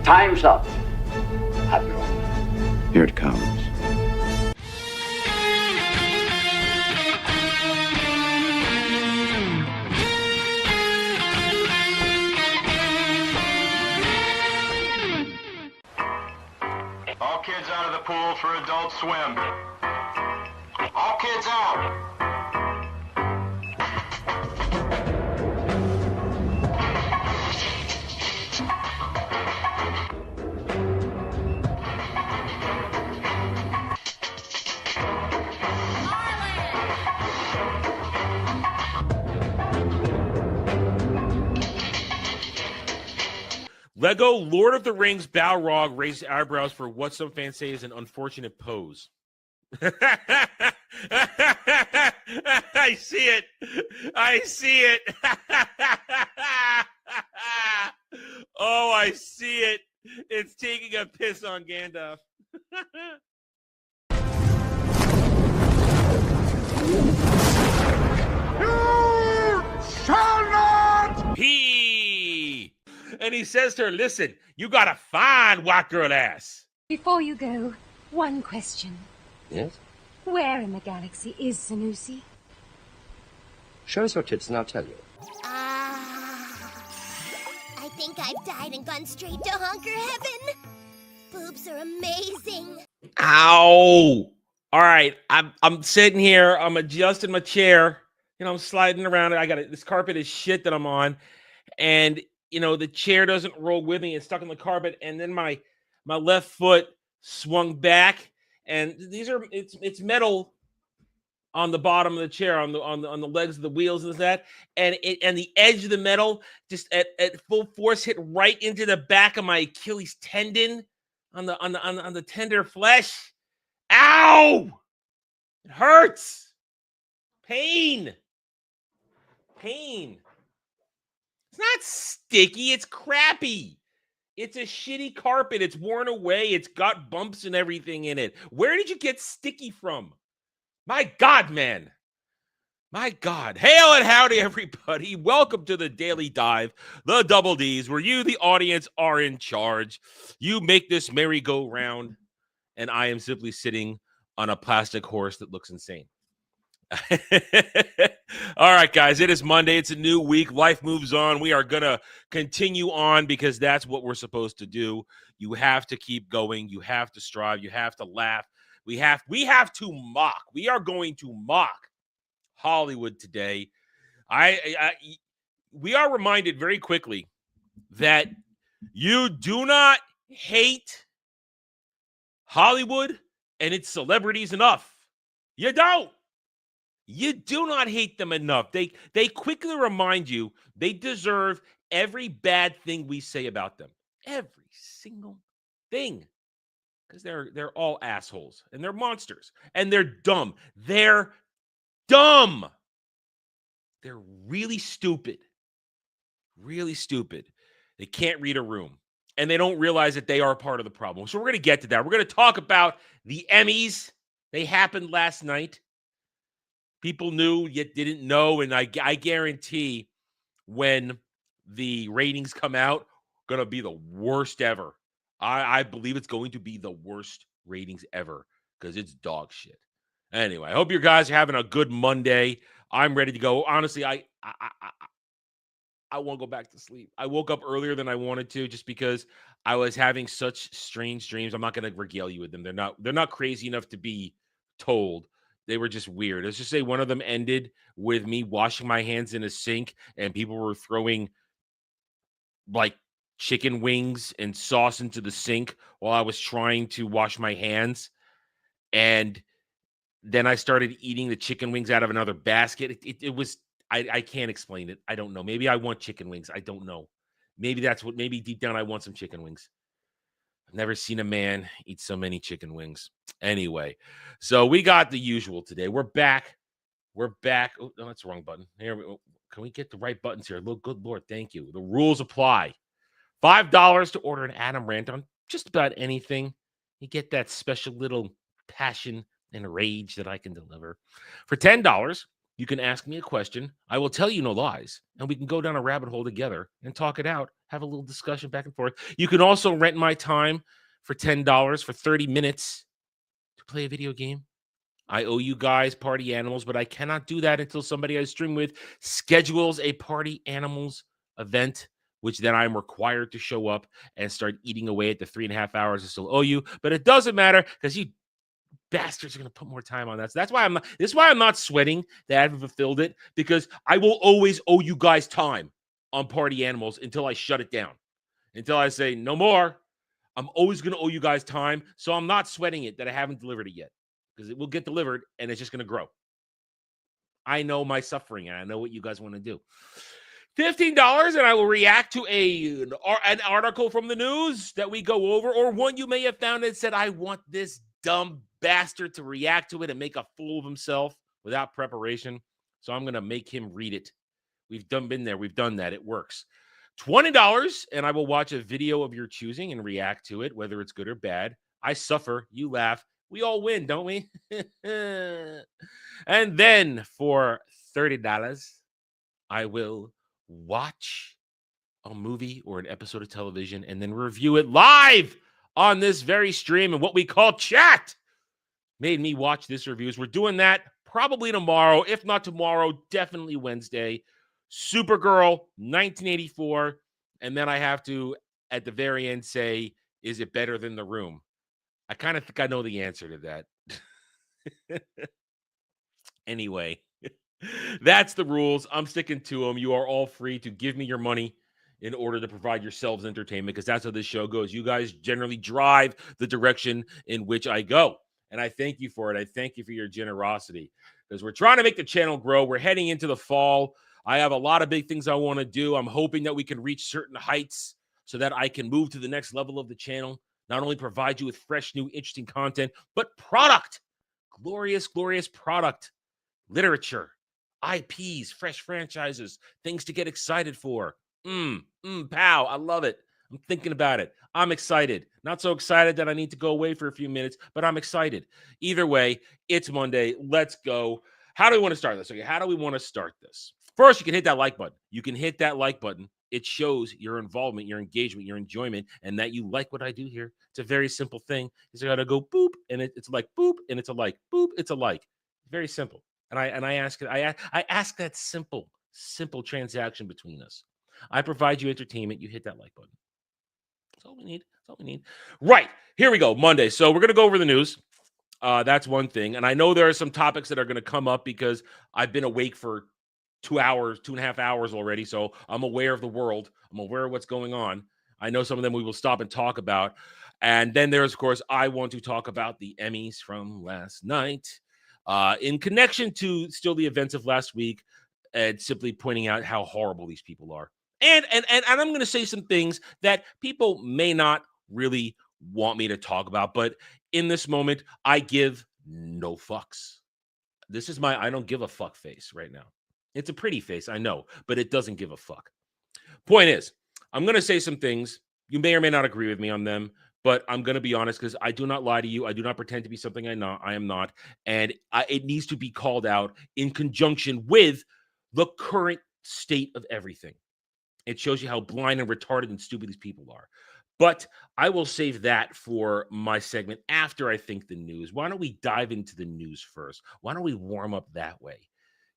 Time's up, Admiral. Here it comes. All kids out of the pool for Adult Swim. All kids out. Lego Lord of the Rings Balrog raised eyebrows for what some fans say is an unfortunate pose. I see it. I see it. Oh, I see it. It's taking a piss on Gandalf. You shall not! And he says to her, listen, you got a fine white girl ass. Before you go, one question. Yes? Where in the galaxy is Sanusi? Show us your tits and I'll tell you. I think I've died and gone straight to honker heaven. Boobs are amazing. Ow! All right, I'm sitting here. I'm adjusting my chair. You know, I'm sliding around. I got this carpet is shit that I'm on, and you know the chair doesn't roll with me. It's stuck in the carpet, and then my left foot swung back, and it's metal on the bottom of the chair, on the legs of the wheels and that, and the edge of the metal just at full force hit right into the back of my Achilles tendon on the tender flesh. Ow! It hurts. Pain. It's not sticky. It's crappy. It's a shitty carpet. It's worn away. It's got bumps and everything in it. Where did you get sticky from? My God, man. My God. Hail and howdy, everybody. Welcome to the Daily Dive, the Double Ds, where you, the audience, are in charge. You make this merry-go-round, and I am simply sitting on a plastic horse that looks insane. All right, guys, it is Monday. It's a new week. Life moves on. We are going to continue on because that's what we're supposed to do. You have to keep going. You have to strive. You have to laugh. We have to mock. We are going to mock Hollywood today. We are reminded very quickly that you do not hate Hollywood and its celebrities enough. You don't. You do not hate them enough. They quickly remind you they deserve every bad thing we say about them. Every single thing. Because they're all assholes. And they're monsters. And they're dumb. They're dumb. They're really stupid. Really stupid. They can't read a room. And they don't realize that they are part of the problem. So we're going to get to that. We're going to talk about the Emmys. They happened last night. People knew yet didn't know, and I guarantee when the ratings come out, going to be the worst ever. I believe it's going to be the worst ratings ever because it's dog shit. Anyway, I hope you guys are having a good Monday. I'm ready to go. Honestly, I want to go back to sleep. I woke up earlier than I wanted to just because I was having such strange dreams. I'm not going to regale you with them. They're not crazy enough to be told. They were just weird. Let's just say one of them ended with me washing my hands in a sink and people were throwing like chicken wings and sauce into the sink while I was trying to wash my hands. And then I started eating the chicken wings out of another basket. It was, I can't explain it. I don't know. Maybe I want chicken wings. I don't know. Maybe deep down I want some chicken wings. I've never seen a man eat so many chicken wings. Anyway, so we got the usual today. We're back. Oh, no, that's the wrong button. Here we go. Can we get the right buttons here? Look, good Lord, thank you. The rules apply. $5 to order an Adam rant on just about anything. You get that special little passion and rage that I can deliver. For $10, You can ask me a question. I will tell you no lies, and we can go down a rabbit hole together and talk it out, have a little discussion back and forth. You can also rent my time for $10 for 30 minutes to play a video game. I owe you guys party animals, but I cannot do that until somebody I stream with schedules a party animals event, which then I'm required to show up and start eating away at the 3.5 hours I still owe you. But it doesn't matter because you bastards are going to put more time on that. So that's why I'm not sweating that I haven't fulfilled it, because I will always owe you guys time on party animals until I shut it down, until I say no more. I'm always going to owe you guys time. So I'm not sweating it that I haven't delivered it yet, because it will get delivered and it's just going to grow. I know my suffering and I know what you guys want to do. $15 and I will react to an article from the news that we go over, or one you may have found that said, I want this dumb bastard to react to it and make a fool of himself without preparation. So I'm going to make him read it. We've been there. We've done that. It works. $20 and I will watch a video of your choosing and react to it, whether it's good or bad. I suffer. You laugh. We all win, don't we? And then for $30, I will watch a movie or an episode of television and then review it live on this very stream and what we call chat. Made me watch this reviews. We're doing that probably tomorrow. If not tomorrow, definitely Wednesday. Supergirl, 1984. And then I have to, at the very end, say, is it better than The Room? I kind of think I know the answer to that. Anyway, that's the rules. I'm sticking to them. You are all free to give me your money in order to provide yourselves entertainment, because that's how this show goes. You guys generally drive the direction in which I go. And I thank you for it. I thank you for your generosity, because we're trying to make the channel grow. We're heading into the fall. I have a lot of big things I want to do. I'm hoping that we can reach certain heights so that I can move to the next level of the channel. Not only provide you with fresh, new, interesting content, but product. Glorious, glorious product. Literature, IPs, fresh franchises, things to get excited for. Pow, I love it. I'm thinking about it. I'm excited. Not so excited that I need to go away for a few minutes, but I'm excited. Either way, it's Monday. Let's go. How do we want to start this? Okay, how do we want to start this? First, you can hit that like button. You can hit that like button. It shows your involvement, your engagement, your enjoyment, and that you like what I do here. It's a very simple thing. You just got to go boop, and it's like boop, and it's a like. Boop, it's a like. Very simple. And I ask that simple transaction between us. I provide you entertainment. You hit that like button. That's all we need. That's all we need. Right. Here we go. Monday. So we're going to go over the news. That's one thing. And I know there are some topics that are going to come up because I've been awake for 2.5 hours already. So I'm aware of the world. I'm aware of what's going on. I know some of them we will stop and talk about. And then there's, of course, I want to talk about the Emmys from last night in connection to still the events of last week, and simply pointing out how horrible these people are. And I'm going to say some things that people may not really want me to talk about, but in this moment, I give no fucks. This is my I don't give a fuck face right now. It's a pretty face, I know, but it doesn't give a fuck. Point is, I'm going to say some things. You may or may not agree with me on them, but I'm going to be honest, because I do not lie to you. I do not pretend to be something I am not. And it needs to be called out in conjunction with the current state of everything. It shows you how blind and retarded and stupid these people are. But I will save that for my segment after I think the news. Why don't we dive into the news first? Why don't we warm up that way?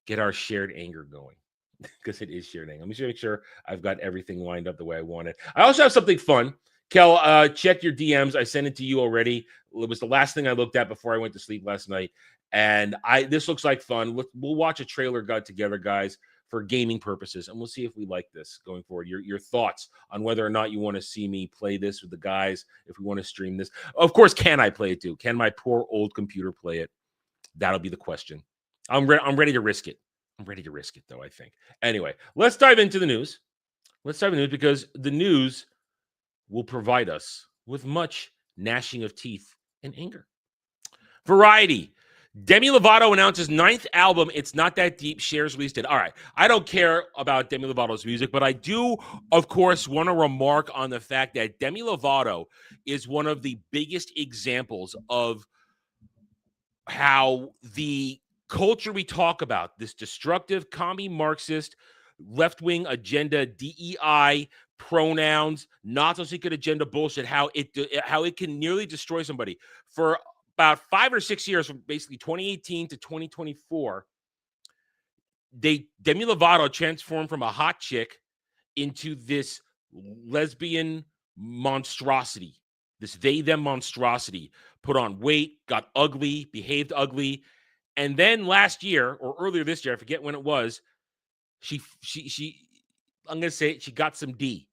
Get our shared anger going, because it is shared anger. Let me make sure I've got everything lined up the way I want it. I also have something fun. Kel, check your DMs. I sent it to you already. It was the last thing I looked at before I went to sleep last night. And this looks like fun. We'll watch a trailer guide together, guys, for gaming purposes, and we'll see if we like this going forward. Your thoughts on whether or not you want to see me play this with the guys, if we want to stream this. Of course, can I play it too? Can my poor old computer play it? That'll be the question. I'm ready to risk it. I'm ready to risk it, though, I think. Anyway, let's dive into the news. Let's dive into it, because the news will provide us with much gnashing of teeth and anger. Variety. Demi Lovato announces 9th album, It's Not That Deep, shares release date. All right, I don't care about Demi Lovato's music, but I do, of course, want to remark on the fact that Demi Lovato is one of the biggest examples of how the culture we talk about, this destructive, commie Marxist, left-wing agenda, DEI, pronouns, not so secret agenda bullshit, how it can nearly destroy somebody. For about 5 or 6 years, from basically 2018 to 2024, Demi Lovato transformed from a hot chick into this lesbian monstrosity, this they-them monstrosity, put on weight, got ugly, behaved ugly. And then last year, or earlier this year, I forget when it was, she I'm going to say it, she got some D.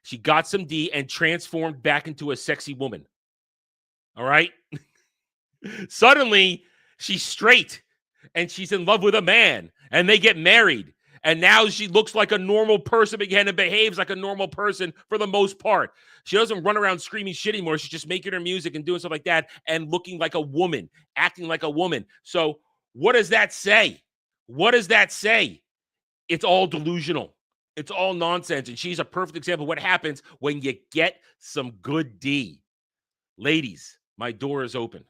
She got some D and transformed back into a sexy woman. All right? Suddenly, she's straight and she's in love with a man and they get married. And now she looks like a normal person again and behaves like a normal person for the most part. She doesn't run around screaming shit anymore. She's just making her music and doing stuff like that and looking like a woman, acting like a woman. So what does that say? What does that say? It's all delusional. It's all nonsense. And she's a perfect example of what happens when you get some good D. Ladies, my door is open.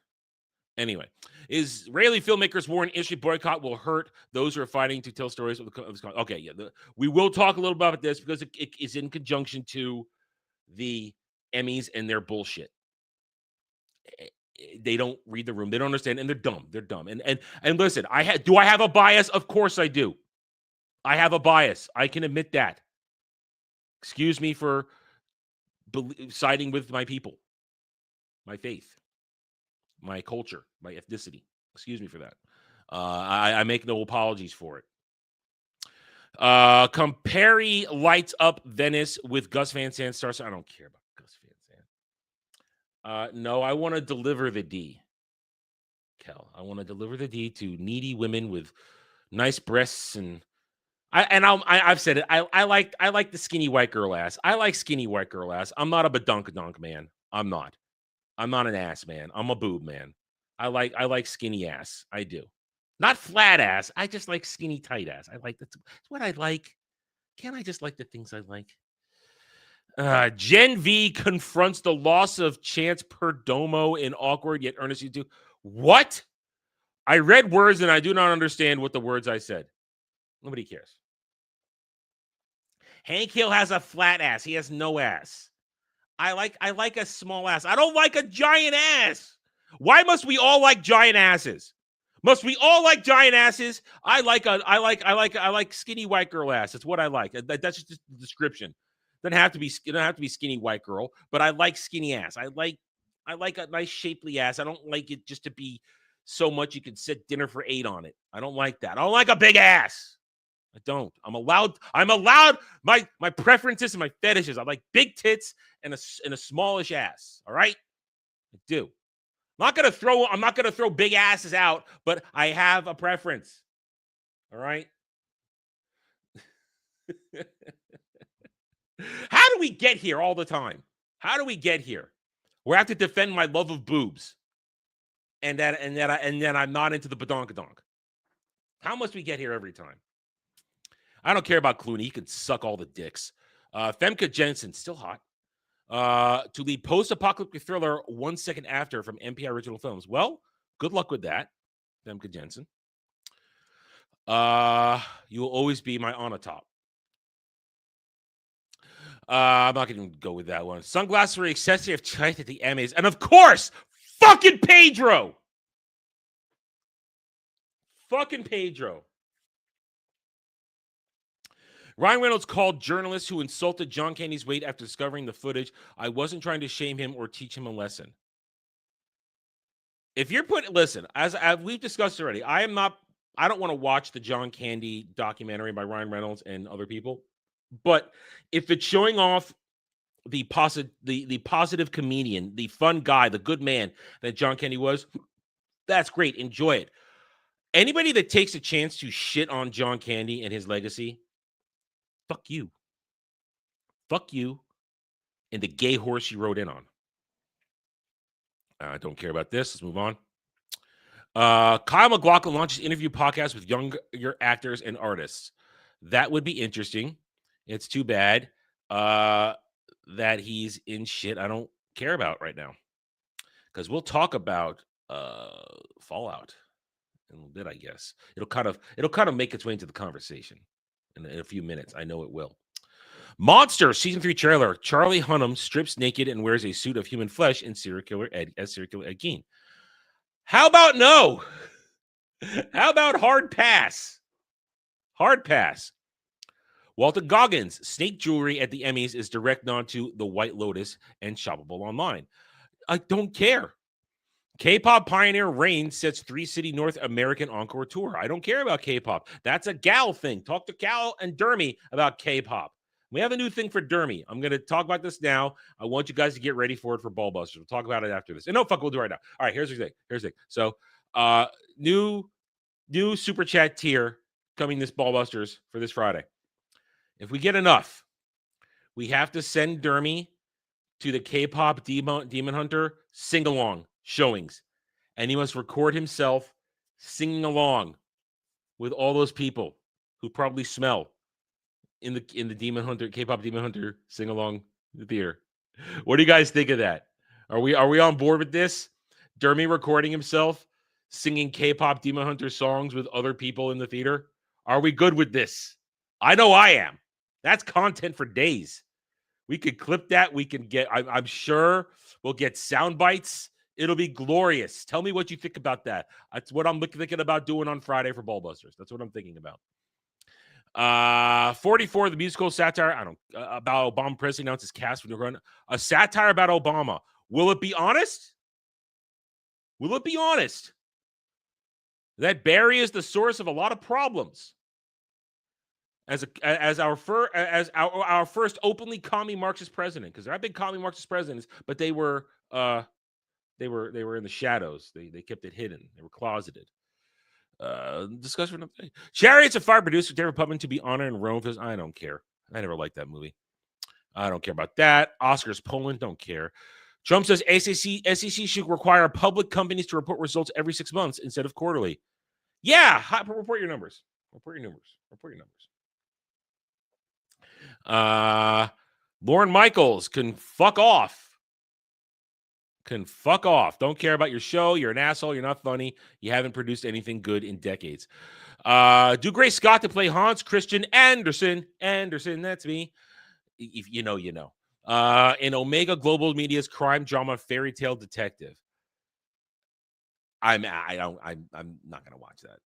Anyway, Israeli filmmakers warn industry boycott will hurt those who are fighting to tell stories of the. Okay, yeah, we will talk a little about this because it is in conjunction to the Emmys and their bullshit. They don't read the room. They don't understand, and they're dumb. They're dumb. And listen, do I have a bias? Of course I do. I have a bias. I can admit that. Excuse me for siding with my people, my faith, my culture, my ethnicity. Excuse me for that. I make no apologies for it. Campari lights up Venice with Gus Van Sant stars. I don't care about Gus Van Sant. No, I want to deliver the D. Kel, I want to deliver the D to needy women with nice breasts and I've said it. I like the skinny white girl ass. I like skinny white girl ass. I'm not a badunkadunk man. I'm not an ass man. I'm a boob man. I like skinny ass. I do. Not flat ass. I just like skinny tight ass. I like that's what I like. Can't I just like the things I like? Gen V confronts the loss of Chance Perdomo in awkward yet earnest YouTube. What? I read words and I do not understand what the words I said. Nobody cares. Hank Hill has a flat ass. He has no ass. I like a small ass. I don't like a giant ass. Why must we all like giant asses? Must we all like giant asses? I like skinny white girl ass. That's what I like. That's just the description. Doesn't have to be skinny white girl, but I like skinny ass. I like a nice shapely ass. I don't like it just to be so much you can sit dinner for 8 on it. I don't like that. I don't like a big ass. I don't. I'm allowed. My preferences and my fetishes. I like big tits and a smallish ass. All right, I do. I'm not gonna throw big asses out, but I have a preference. All right. How do we get here all the time? How do we get here? Where I have to defend my love of boobs, and then I'm not into the badonkadonk. How must we get here every time? I don't care about Clooney. He could suck all the dicks. Femke Jensen, still hot. To lead post-apocalyptic thriller 1 second after from NPR Original Films. Well, good luck with that, Femke Jensen. You will always be my on a top. I'm not going to go with that one. Sunglasses were excessive tight at the Emmys. And of course, fucking Pedro. Fucking Pedro. Ryan Reynolds called journalists who insulted John Candy's weight after discovering the footage. I wasn't trying to shame him or teach him a lesson. If you're listen, as we've discussed already, I don't want to watch the John Candy documentary by Ryan Reynolds and other people. But if it's showing off the positive comedian, the fun guy, the good man that John Candy was, that's great. Enjoy it. Anybody that takes a chance to shit on John Candy and his legacy, fuck you. Fuck you and the gay horse you rode in on. I don't care about this. Let's move on. Kyle MacLachlan launches interview podcast with younger actors and artists. That would be interesting. It's too bad that he's in shit I don't care about right now. Because we'll talk about Fallout in a little bit, I guess. It'll kind of make its way into the conversation in a few minutes. I know it will. Monster season 3 trailer. Charlie Hunnam strips naked and wears a suit of human flesh in serial killer Ed Gein. How about no? How about hard pass? Hard pass. Walter Goggins, Snake Jewelry at the Emmys is direct nod to The White Lotus and shoppable online. I don't care. K-pop pioneer Rain sets 3-city North American encore tour. I don't care about K-pop. That's a gal thing. Talk to Cal and Dermy about K-pop. We have a new thing for Dermy. I'm going to talk about this now. I want you guys to get ready for it for Ballbusters. We'll talk about it after this. And no, fuck, we'll do it right now. All right, here's the thing. So, new super chat tier coming this Ballbusters for this Friday. If we get enough, we have to send Dermy to the K-pop Demon Hunter sing-along showings. And he must record himself singing along with all those people who probably smell in the Demon Hunter, K-pop Demon Hunter sing-along theater. What do you guys think of that? Are we on board with this? Dermy recording himself singing K-pop Demon Hunter songs with other people in the theater? Are we good with this? I know I am. That's content for days. We could clip that. We can get, I'm sure we'll get sound bites. It'll be glorious. Tell me what you think about that. That's what I'm thinking about doing on Friday for Ballbusters. That's what I'm thinking about. 44, the musical satire about Obama presidency announces cast for run. A satire about Obama. Will it be honest? Will it be honest? That Barry is the source of a lot of problems. As our first openly commie Marxist president, because there have been commie Marxist presidents, but they were in the shadows. They kept it hidden. They were closeted. Discussion of Chariots of Fire produced with David Putman to be honored in Rome. Because I don't care. I never liked that movie. I don't care about that. Oscars Poland, don't care. Trump says SEC should require public companies to report results every 6 months instead of quarterly. Yeah, report your numbers. Report your numbers. Lauren Michaels can fuck off. Don't care about your show. You're an asshole. You're not funny. You haven't produced anything good in decades. Do Grace Scott to play Hans Christian Andersen. That's me. If you know, you know. In Omega Global Media's crime drama Fairy Tale Detective. I'm not gonna watch that.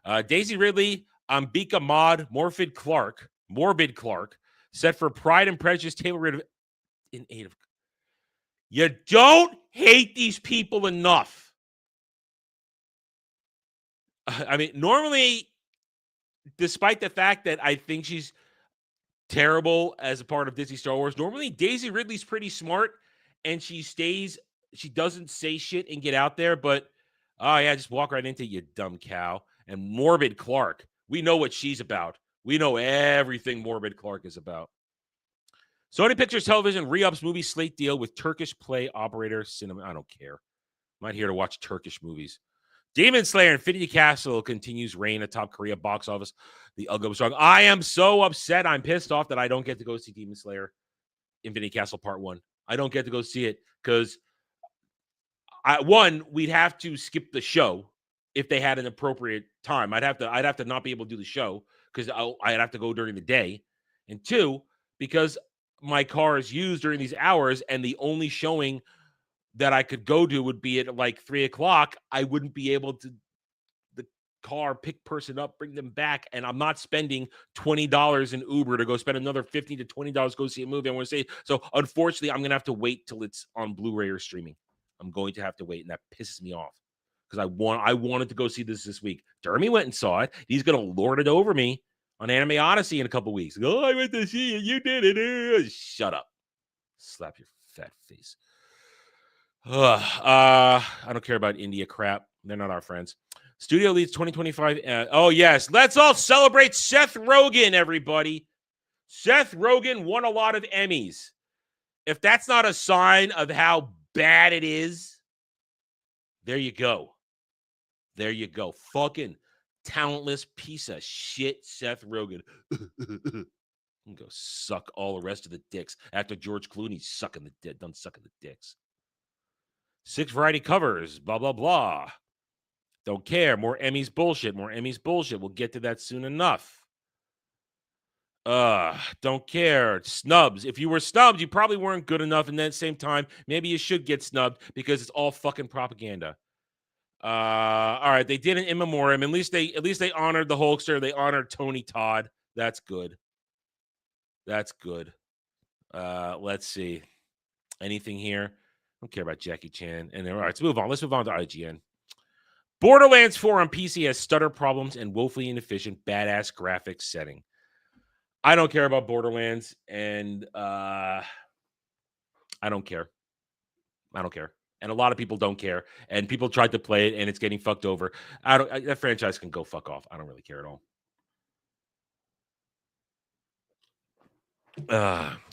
But Daisy Ridley, Ambika Maud, Morbid Clark, set for Pride and Prejudice table read in aid of. You don't hate these people enough. I mean, normally, despite the fact that I think she's terrible as a part of Disney Star Wars, normally Daisy Ridley's pretty smart and she doesn't say shit and get out there, but just walk right into it, you dumb cow. And Morbid Clark, we know what she's about. We know everything Morbid Clark is about. Sony Pictures Television re-ups movie slate deal with Turkish play operator Cinema. I don't care. I'm not here to watch Turkish movies. Demon Slayer Infinity Castle continues reign atop Korea box office. The Ugly Strong. I am so upset. I'm pissed off that I don't get to go see Demon Slayer Infinity Castle Part 1. I don't get to go see it because we'd have to skip the show if they had an appropriate time. I'd have to not be able to do the show because I'd have to go during the day. And 2, because my car is used during these hours and the only showing that I could go to would be at like 3:00. I wouldn't be able to the car pick person up, bring them back. And I'm not spending $20 in Uber to go spend another $15 to $20 to go see a movie. I want to say, so unfortunately, I'm going to have to wait till it's on Blu-ray or streaming. I'm going to have to wait. And that pisses me off because I wanted to go see this week. Dermy went and saw it. He's going to lord it over me on Anime Odyssey in a couple weeks. Oh, I went to see it. You did it. Shut up. Slap your fat face. I don't care about India crap. They're not our friends. Studio leads 2025. Oh, yes. Let's all celebrate Seth Rogen, everybody. Seth Rogen won a lot of Emmys. If that's not a sign of how bad it is, there you go. There you go. Fucking talentless piece of shit, Seth Rogen. Go suck all the rest of the dicks after George Clooney's done sucking the dicks. 6 variety covers, blah, blah, blah. Don't care. More Emmys bullshit. More Emmys bullshit. We'll get to that soon enough. Don't care. Snubs. If you were snubbed, you probably weren't good enough. And then at the same time, maybe you should get snubbed because it's all fucking propaganda. All right. They did an in memoriam. At least they honored the Hulkster. They honored Tony Todd. That's good. That's good. Let's see. Anything here? I don't care about Jackie Chan. And then, all right, let's move on. Let's move on to IGN. Borderlands 4 on PC has stutter problems and woefully inefficient, badass graphics setting. I don't care about Borderlands, and I don't care. I don't care. And a lot of people don't care. And people tried to play it, and it's getting fucked over. That franchise can go fuck off. I don't really care at all.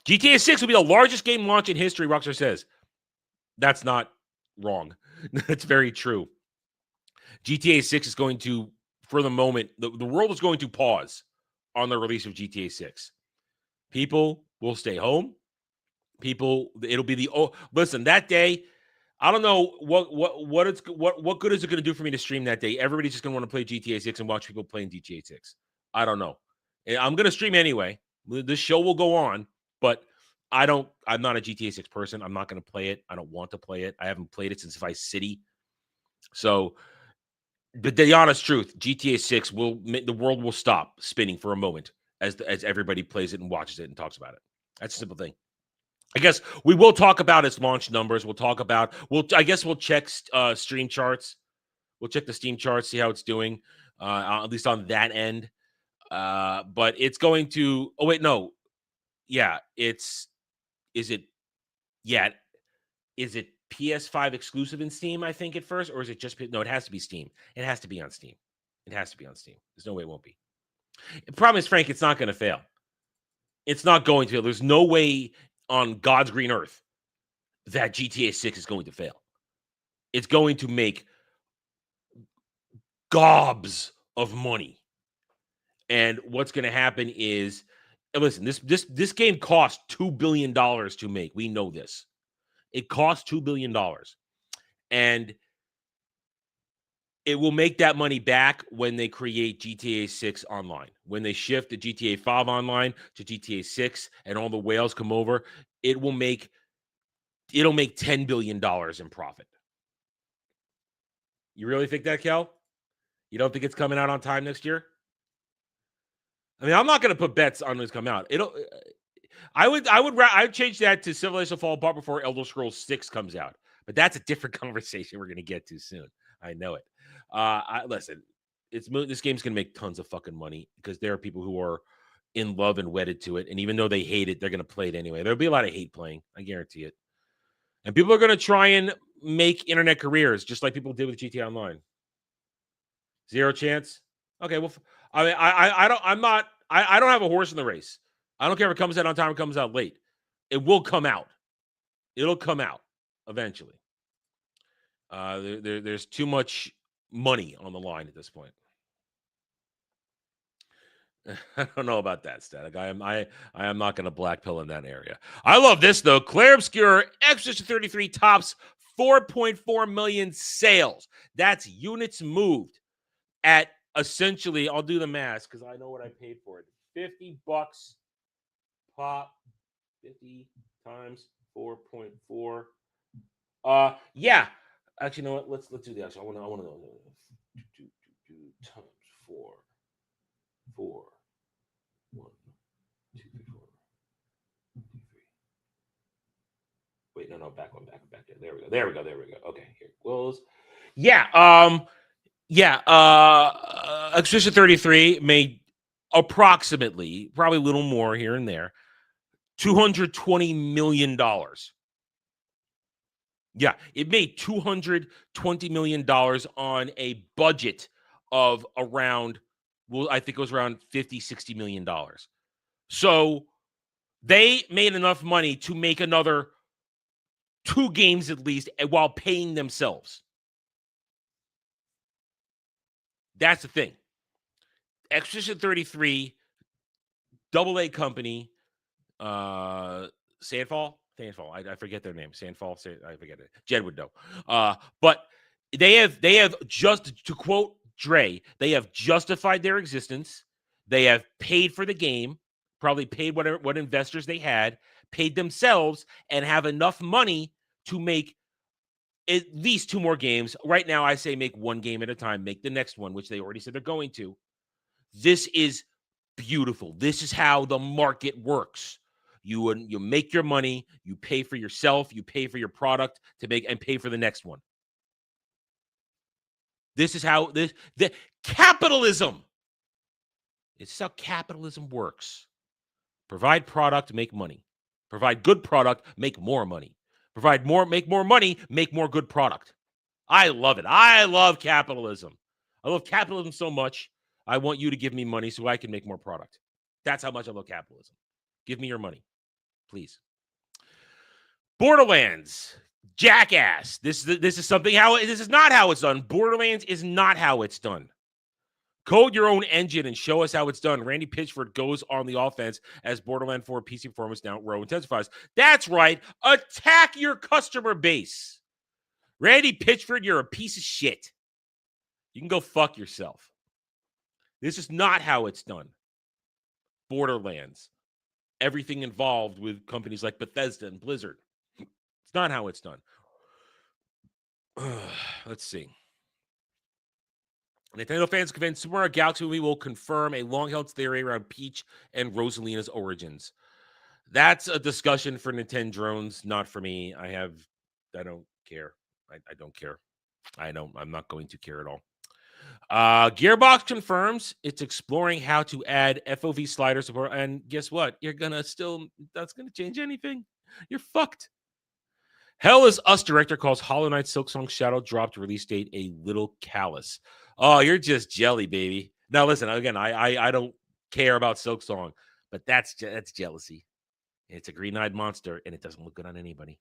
GTA 6 will be the largest game launch in history, Rockstar says. That's not wrong. That's very true. GTA 6 is going to, for the moment, the world is going to pause on the release of GTA 6. People will stay home. It'll be listen, that day, I don't know what good is it going to do for me to stream that day. Everybody's just going to want to play GTA 6 and watch people playing GTA 6. I don't know. I'm going to stream anyway. This show will go on, but I'm not a GTA 6 person. I'm not going to play it. I don't want to play it. I haven't played it since Vice City. So, but the honest truth, GTA 6 the world will stop spinning for a moment as everybody plays it and watches it and talks about it. That's a simple thing. I guess we will talk about its launch numbers. I guess we'll check stream charts. We'll check the Steam charts, see how it's doing, at least on that end. But it's going to, oh wait, no. Yeah, is it PS5 exclusive in Steam, I think, at first, or is it just, no, it has to be Steam. It has to be on Steam. There's no way it won't be. The problem is, Frank, it's not going to fail. It's not going to fail. There's no way on God's green earth that GTA 6 is going to fail. It's going to make gobs of money. And what's going to happen is, listen, this game cost $2 billion to make. We know this. It cost $2 billion. And it will make that money back when they create GTA 6 online. When they shift the GTA 5 online to GTA 6 and all the whales come over, it'll make $10 billion in profit. You really think that, Kel? You don't think it's coming out on time next year? I mean, I'm not going to put bets on when it's coming out. I'd change that to Civilization Fall Apart before Elder Scrolls 6 comes out. But that's a different conversation we're going to get to soon. I know it. Listen, this game's going to make tons of fucking money because there are people who are in love and wedded to it. And even though they hate it, they're going to play it anyway. There'll be a lot of hate playing. I guarantee it. And people are going to try and make internet careers just like people did with GTA Online. Zero chance? Okay, well, I mean, I don't have a horse in the race. I don't care if it comes out on time or comes out late. It will come out. It'll come out eventually. There's too much money on the line at this point. I don't know about that, Static. I am not going to black pill in that area. I love this though. Claire Obscure Extra 33 tops 4.4 million sales. That's units moved at essentially. I'll do the math because I know what I paid for it. $50 pop. 50 times 4.4. Yeah. Actually, you know what? Let's do the actual. I want to know. 2 times 4. 4. 1, 2, 3, 4. 3. Wait, no, back there. There we go. Okay, here it goes. Yeah. Extra 33 made approximately, probably a little more here and there, $220 million. Yeah, it made $220 million on a budget of around, well, I think it was around $50-60 million. So they made enough money to make another 2 games at least while paying themselves. That's the thing. Extra 33, AA company, Sandfall. I forget their name. Sandfall. I forget it. Jed would know. But They have just, to quote Dre, they have justified their existence. They have paid for the game, probably paid what investors they had, paid themselves, and have enough money to make at least 2 more games. Right now, I say make 1 game at a time, make the next one, which they already said they're going to. This is beautiful. This is how the market works. You make your money, you pay for yourself, you pay for your product to make and pay for the next one. This is how the capitalism. This is how capitalism works. Provide product, make money. Provide good product, make more money. Make more money, make more good product. I love it. I love capitalism. I love capitalism so much. I want you to give me money so I can make more product. That's how much I love capitalism. Give me your money, please. Borderlands, jackass. This is something this is not how it's done. Borderlands is not how it's done. Code your own engine and show us how it's done. Randy Pitchford goes on the offense as Borderlands 4 PC performance down row intensifies. That's right. Attack your customer base. Randy Pitchford, you're a piece of shit. You can go fuck yourself. This is not how it's done. Borderlands. Everything involved with companies like Bethesda and Blizzard. It's not how it's done. Let's see. Nintendo fans convinced Super Mario Galaxy movie will confirm a long-held theory around Peach and Rosalina's origins. That's a discussion for Nintendo drones, not for me. I don't care. I don't care. I'm not going to care at all. Gearbox confirms it's exploring how to add FOV slider support. And guess what? That's gonna change anything. You're fucked. Hell Is Us director calls Hollow Knight Silksong Shadow dropped release date a little callous. Oh, you're just jelly, baby. Now listen, again, I don't care about Silksong, but that's jealousy. It's a green-eyed monster, and it doesn't look good on anybody.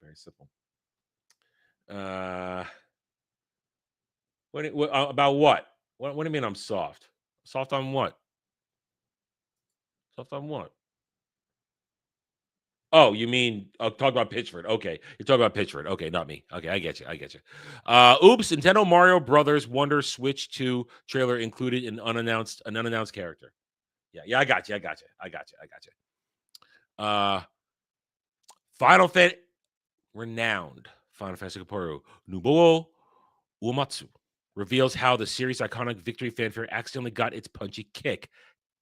Very simple. About what? What do you mean I'm soft? Soft on what? Soft on what? Oh, you mean talk about Pitchford? Okay, you're talking about Pitchford. Okay, not me. Okay, I get you. Oops! Nintendo Mario Brothers Wonder Switch 2 trailer included an unannounced character. Yeah, I got you. Final Fantasy renowned Final Fantasy Kaporu Nobuo Uematsu reveals how the series' iconic victory fanfare accidentally got its punchy kick.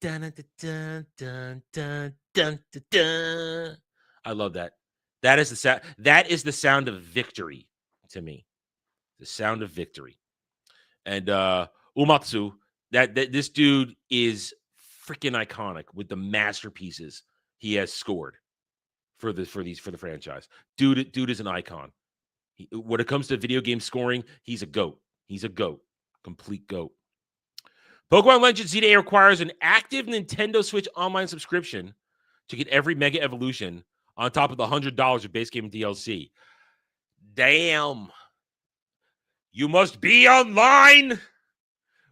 Dun, dun, dun, dun, dun, dun, dun, dun. I love that. That is the sound of victory to me. The sound of victory. And Uematsu, that this dude is freaking iconic with the masterpieces he has scored for the franchise. Dude is an icon. When it comes to video game scoring, he's a GOAT. Complete GOAT. Pokemon Legends Z-Day requires an active Nintendo Switch online subscription to get every Mega Evolution on top of the $100 of base game and DLC. Damn. You must be online.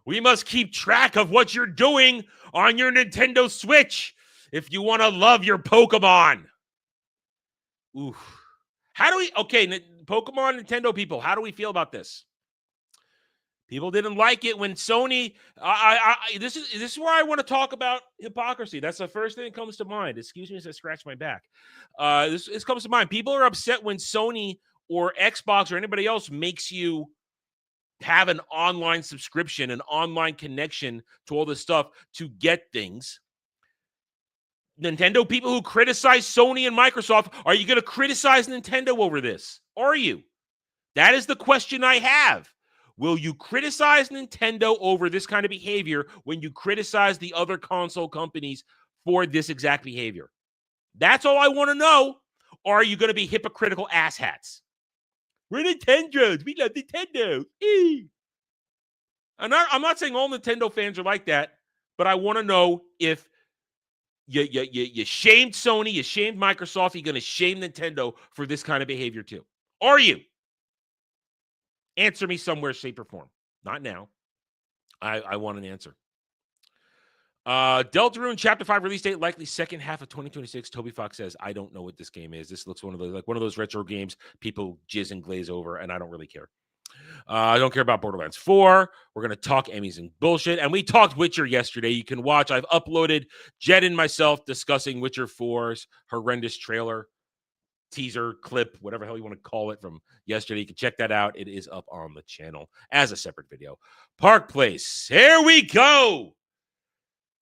We must keep track of what you're doing on your Nintendo Switch if you want to love your Pokemon. Oof. Pokemon Nintendo people, how do we feel about this? People didn't like it when Sony. This is where I want to talk about hypocrisy. That's the first thing that comes to mind. Excuse me as I scratch my back. This comes to mind. People are upset when Sony or Xbox or anybody else makes you have an online subscription, an online connection to all this stuff to get things. Nintendo people who criticize Sony and Microsoft, are you going to criticize Nintendo over this? Are you? That is the question I have. Will you criticize Nintendo over this kind of behavior when you criticize the other console companies for this exact behavior? That's all I want to know. Or are you going to be hypocritical asshats? We're Nintendos. We love Nintendo. I'm not saying all Nintendo fans are like that, but I want to know if you shamed Sony, you shamed Microsoft, you're going to shame Nintendo for this kind of behavior too. Are you? Answer me somewhere, shape, or form. Not now. I want an answer. Deltarune Chapter 5 release date likely second half of 2026. Toby Fox says, I don't know what this game is. This looks one of those retro games people jizz and glaze over, and I don't really care. I don't care about Borderlands 4. We're going to talk Emmys and bullshit. And we talked Witcher yesterday. You can watch. I've uploaded Jed and myself discussing Witcher 4's horrendous trailer, teaser, clip, whatever the hell you want to call it from yesterday. You can check that out. It is up on the channel as a separate video. Park Place. Here we go.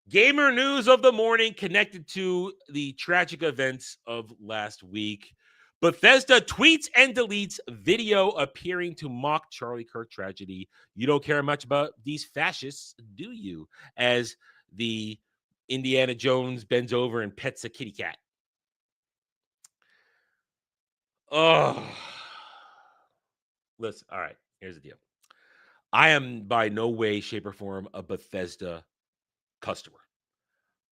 Gamer news of the morning connected to the tragic events of last week. Bethesda tweets and deletes video appearing to mock Charlie Kirk tragedy. You don't care much about these fascists, do you? As the Indiana Jones bends over and pets a kitty cat. Oh, listen. All right, here's the deal. I am by no way, shape, or form a Bethesda customer.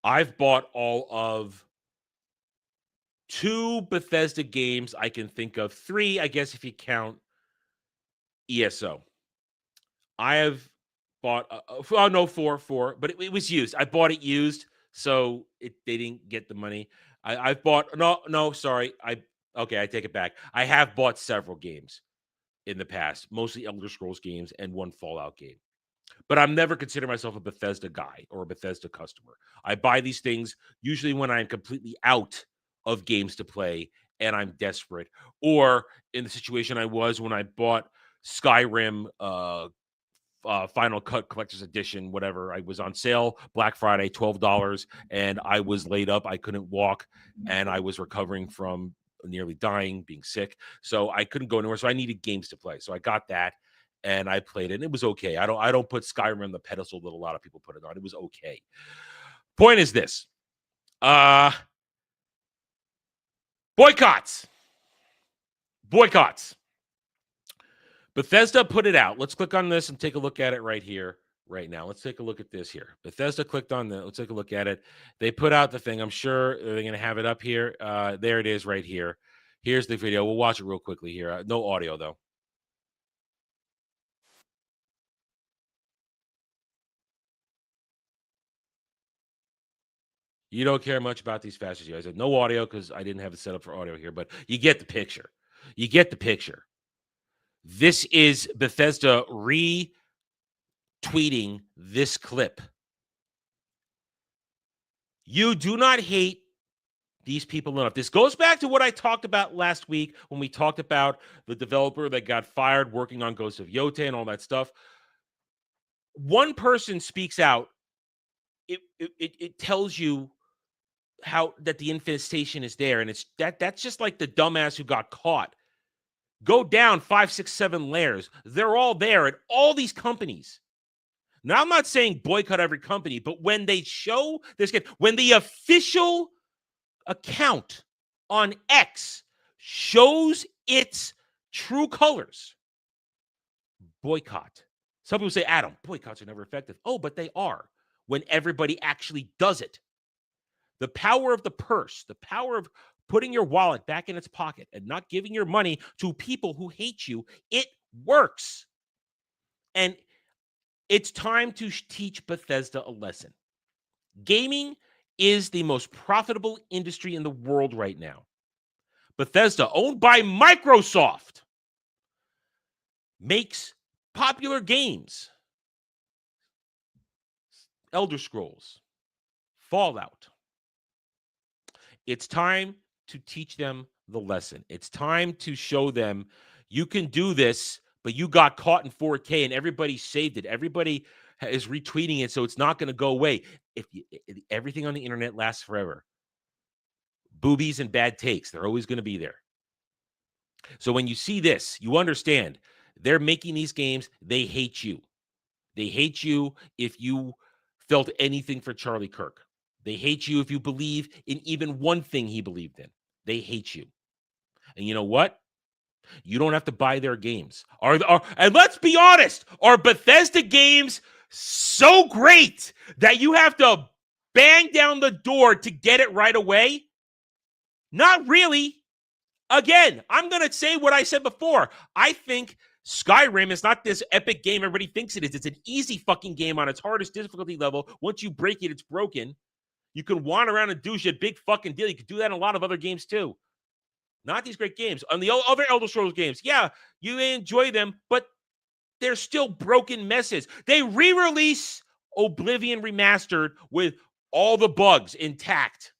I've bought all of 2 Bethesda games I can think of. 3, I guess, if you count ESO. I have bought, 4, but it was used. I bought it used, so they didn't get the money. I've bought, sorry. Okay, I take it back. I have bought several games in the past, mostly Elder Scrolls games and 1 Fallout game. But I'm never considered myself a Bethesda guy or a Bethesda customer. I buy these things usually when I'm completely out of games to play and I'm desperate, or in the situation I was when I bought Skyrim Final Cut Collector's Edition, whatever. I was on sale Black Friday, $12, and I was laid up. I couldn't walk, and I was recovering from nearly dying, being sick, so I couldn't go anywhere. So I needed games to play. So I got that, and I played it, and it was okay. I don't put Skyrim on the pedestal that a lot of people put it on. It was okay. Point is this. Boycotts. Bethesda put it out. Let's click on this and take a look at it right here, right now. Let's take a look at this here. Bethesda clicked on that. Let's take a look at it. They put out the thing. I'm sure they're going to have it up here. There it is right here. Here's the video. We'll watch it real quickly here. No audio, though. You don't care much about these fascists. I said no audio because I didn't have it set up for audio here, but you get the picture. You get the picture. This is Bethesda retweeting this clip. You do not hate these people enough. This goes back to what I talked about last week when we talked about the developer that got fired working on Ghost of Yote and all that stuff. One person speaks out. It tells you how that the infestation is there, and that's just like the dumbass who got caught. Go down 5, 6, 7 layers. They're all there at all these companies. Now, I'm not saying boycott every company, but when they show this, when the official account on X shows its true colors, boycott. Some people say, Adam, boycotts are never effective. Oh, but they are when everybody actually does it. The power of the purse, the power of putting your wallet back in its pocket and not giving your money to people who hate you, it works. And it's time to teach Bethesda a lesson. Gaming is the most profitable industry in the world right now. Bethesda, owned by Microsoft, makes popular games. Elder Scrolls, Fallout. It's time to teach them the lesson. It's time to show them you can do this, but you got caught in 4K and everybody saved it. Everybody is retweeting it, so it's not going to go away. Everything on the internet lasts forever. Boobies and bad takes, they're always going to be there. So when you see this, you understand they're making these games. They hate you. They hate you if you felt anything for Charlie Kirk. They hate you if you believe in even one thing he believed in. They hate you. And you know what? You don't have to buy their games. And let's be honest, are Bethesda games so great that you have to bang down the door to get it right away? Not really. Again, I'm going to say what I said before. I think Skyrim is not this epic game everybody thinks it is. It's an easy fucking game on its hardest difficulty level. Once you break it, it's broken. You can wander around and do shit. Big fucking deal. You can do that in a lot of other games too. Not these great games. On the other Elder Scrolls games, yeah, you enjoy them, but they're still broken messes. They re-release Oblivion Remastered with all the bugs intact.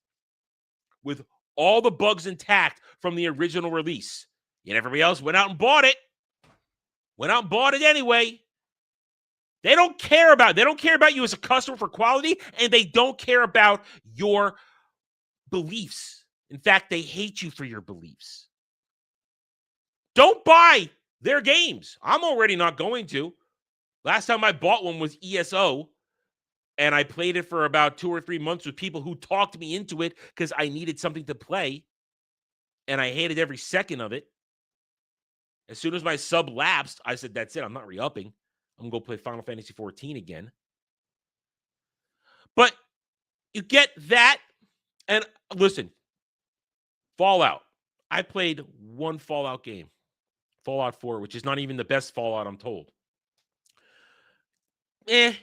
With all the bugs intact from the original release. Yet everybody else went out and bought it. Went out and bought it anyway. They don't care about you as a customer for quality, and they don't care about your beliefs. In fact, they hate you for your beliefs. Don't buy their games. I'm already not going to. Last time I bought one was ESO, and I played it for about 2 or 3 months with people who talked me into it because I needed something to play, and I hated every second of it. As soon as my sub lapsed, I said, that's it. I'm not re-upping. I'm going to go play Final Fantasy XIV again. But you get that, and listen, Fallout. I played one Fallout game, Fallout 4, which is not even the best Fallout, I'm told. And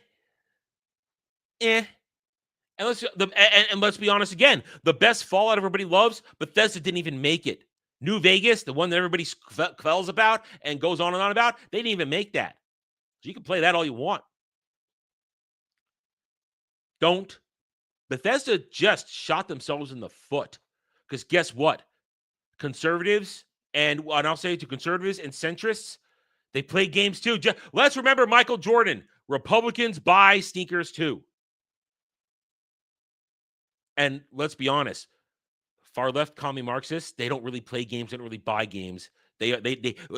let's be honest again. The best Fallout everybody loves, Bethesda didn't even make it. New Vegas, the one that everybody quells about and goes on and on about, they didn't even make that. So you can play that all you want. Don't. Bethesda just shot themselves in the foot. Because guess what? Conservatives, and I'll say to conservatives and centrists, they play games too. Let's remember Michael Jordan. Republicans buy sneakers too. And let's be honest, far left commie Marxists, they don't really play games, they don't really buy games. They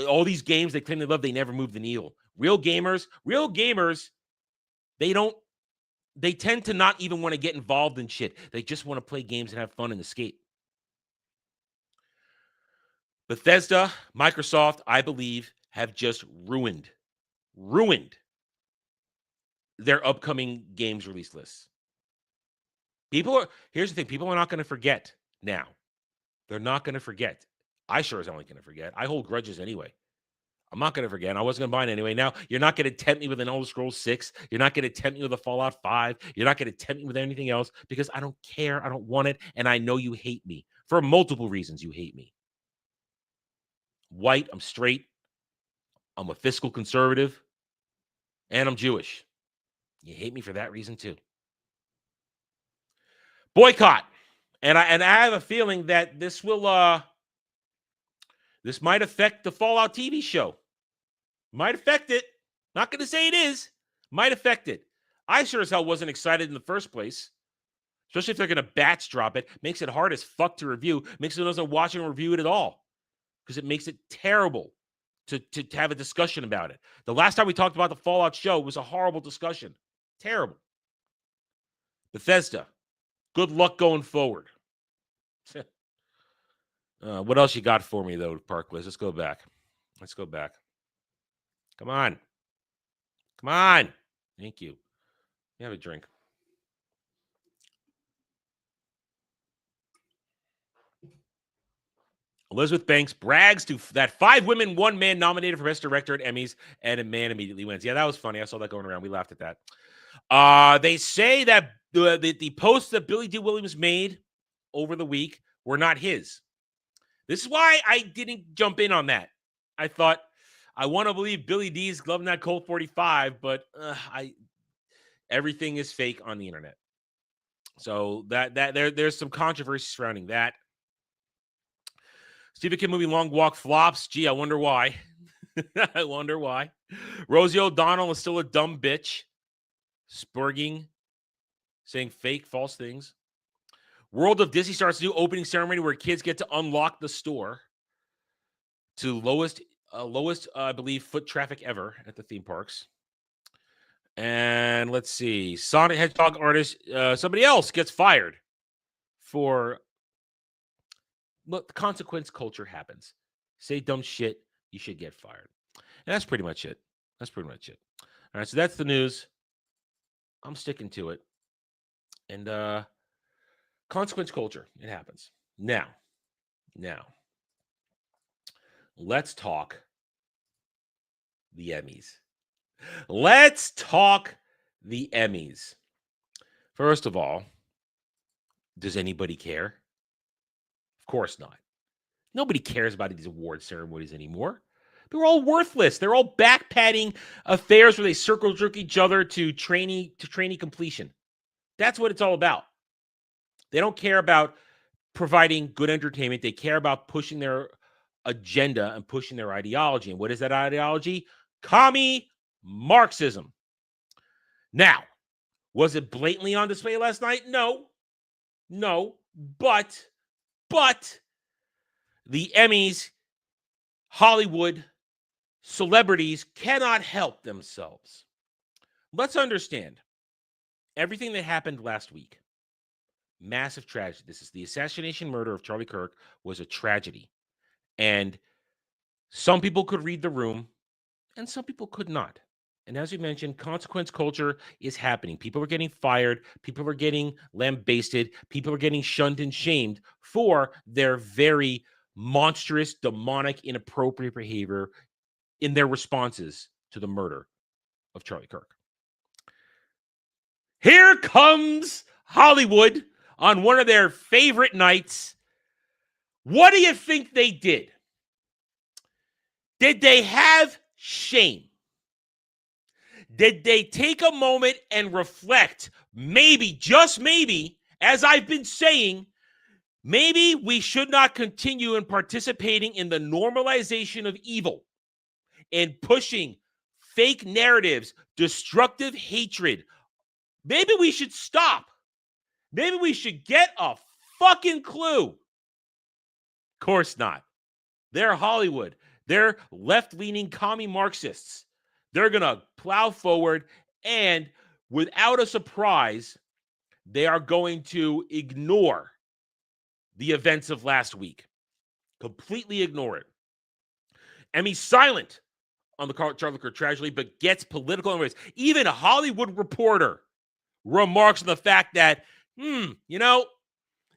all these games they claim they love, they never move the needle. Real gamers, they tend to not even want to get involved in shit. They just want to play games and have fun and escape. Bethesda, Microsoft, I believe, have just ruined their upcoming games release lists. Here's the thing, people are not going to forget now. They're not going to forget. I sure as hell ain't going to forget. I hold grudges anyway. I'm not going to forget. I wasn't going to buy it anyway. Now, you're not going to tempt me with an Elder Scrolls 6. You're not going to tempt me with a Fallout 5. You're not going to tempt me with anything else because I don't care. I don't want it. And I know you hate me. For multiple reasons, you hate me. White, I'm straight. I'm a fiscal conservative. And I'm Jewish. You hate me for that reason, too. Boycott. And I have a feeling that this will this might affect the Fallout TV show. Might affect it. Not going to say it is. Might affect it. I sure as hell wasn't excited in the first place. Especially if they're going to batch drop it. Makes it hard as fuck to review. Makes it doesn't watch and review it at all. Because it makes it terrible to have a discussion about it. The last time we talked about the Fallout show was a horrible discussion. Terrible. Bethesda. Good luck going forward. What else you got for me, though, Parkless? Let's go back. Come on. Thank you. Have a drink. Elizabeth Banks brags to that 5 women, 1 man nominated for Best Director at Emmys, and a man immediately wins. Yeah, that was funny. I saw that going around. We laughed at that. They say that the posts that Billy D. Williams made over the week were not his. This is why I didn't jump in on that. I thought, I want to believe Billy D's loving that Colt 45, but everything is fake on the internet. So there's some controversy surrounding that. Stephen King movie Long Walk flops. Gee, I wonder why. Rosie O'Donnell is still a dumb bitch. Spurging, saying fake, false things. World of Disney starts a new opening ceremony where kids get to unlock the store to lowest, I believe, foot traffic ever at the theme parks. And let's see. Sonic Hedgehog artist, somebody else gets fired for... Look, the consequence culture happens. Say dumb shit, you should get fired. And that's pretty much it. All right, so that's the news. I'm sticking to it. And consequence culture, it happens. Now, let's talk the Emmys. First of all, does anybody care? Of course not. Nobody cares about these award ceremonies anymore. They're all worthless. They're all back-patting affairs where they circle jerk each other to trainee completion. That's what it's all about. They don't care about providing good entertainment. They care about pushing their agenda and pushing their ideology. And what is that ideology? Commie Marxism. Now, was it blatantly on display last night? No. But the Emmys, Hollywood, celebrities cannot help themselves. Let's understand everything that happened last week. Massive tragedy. This is the assassination murder of Charlie Kirk was a tragedy. And some people could read the room and some people could not. And as we mentioned, consequence culture is happening. People are getting fired. People are getting lambasted. People are getting shunned and shamed for their very monstrous, demonic, inappropriate behavior in their responses to the murder of Charlie Kirk. Here comes Hollywood on one of their favorite nights. What do you think they did? Did they have shame? Did they take a moment and reflect? Maybe, just maybe, as I've been saying, maybe we should not continue in participating in the normalization of evil and pushing fake narratives, destructive hatred. Maybe we should stop. Maybe we should get a fucking clue. Of course not. They're Hollywood. They're left-leaning commie Marxists. They're going to plow forward, and without a surprise, they are going to ignore the events of last week. Completely ignore it. Emmy's silent on the Charlie Kirk tragedy, but gets political anyways. Even a Hollywood Reporter remarks on the fact that, you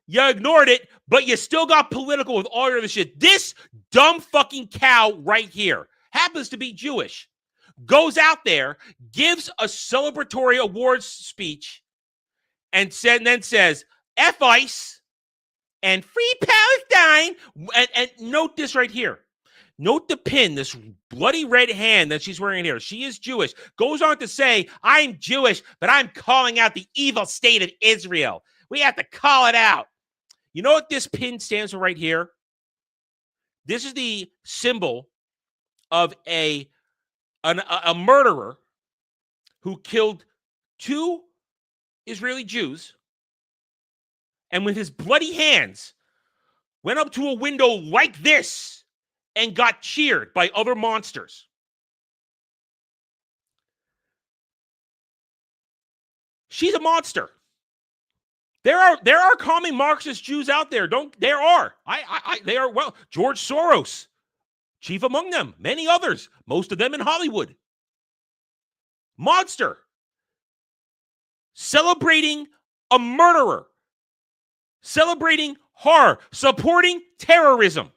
ignored it, but you still got political with all your other shit. This dumb fucking cow right here happens to be Jewish. Goes out there, gives a celebratory awards speech, and then says, F ICE and Free Palestine. And note this right here. Note the pin, this bloody red hand that she's wearing here. She is Jewish. Goes on to say, I'm Jewish, but I'm calling out the evil state of Israel. We have to call it out. You know what this pin stands for right here? This is the symbol of a murderer who killed 2 Israeli Jews and with his bloody hands went up to a window like this and got cheered by other monsters. She's a monster. There are commie Marxist Jews out there. There are. They are, well, George Soros, chief among them, many others, most of them in Hollywood. Monster. Celebrating a murderer. Celebrating horror. Supporting terrorism.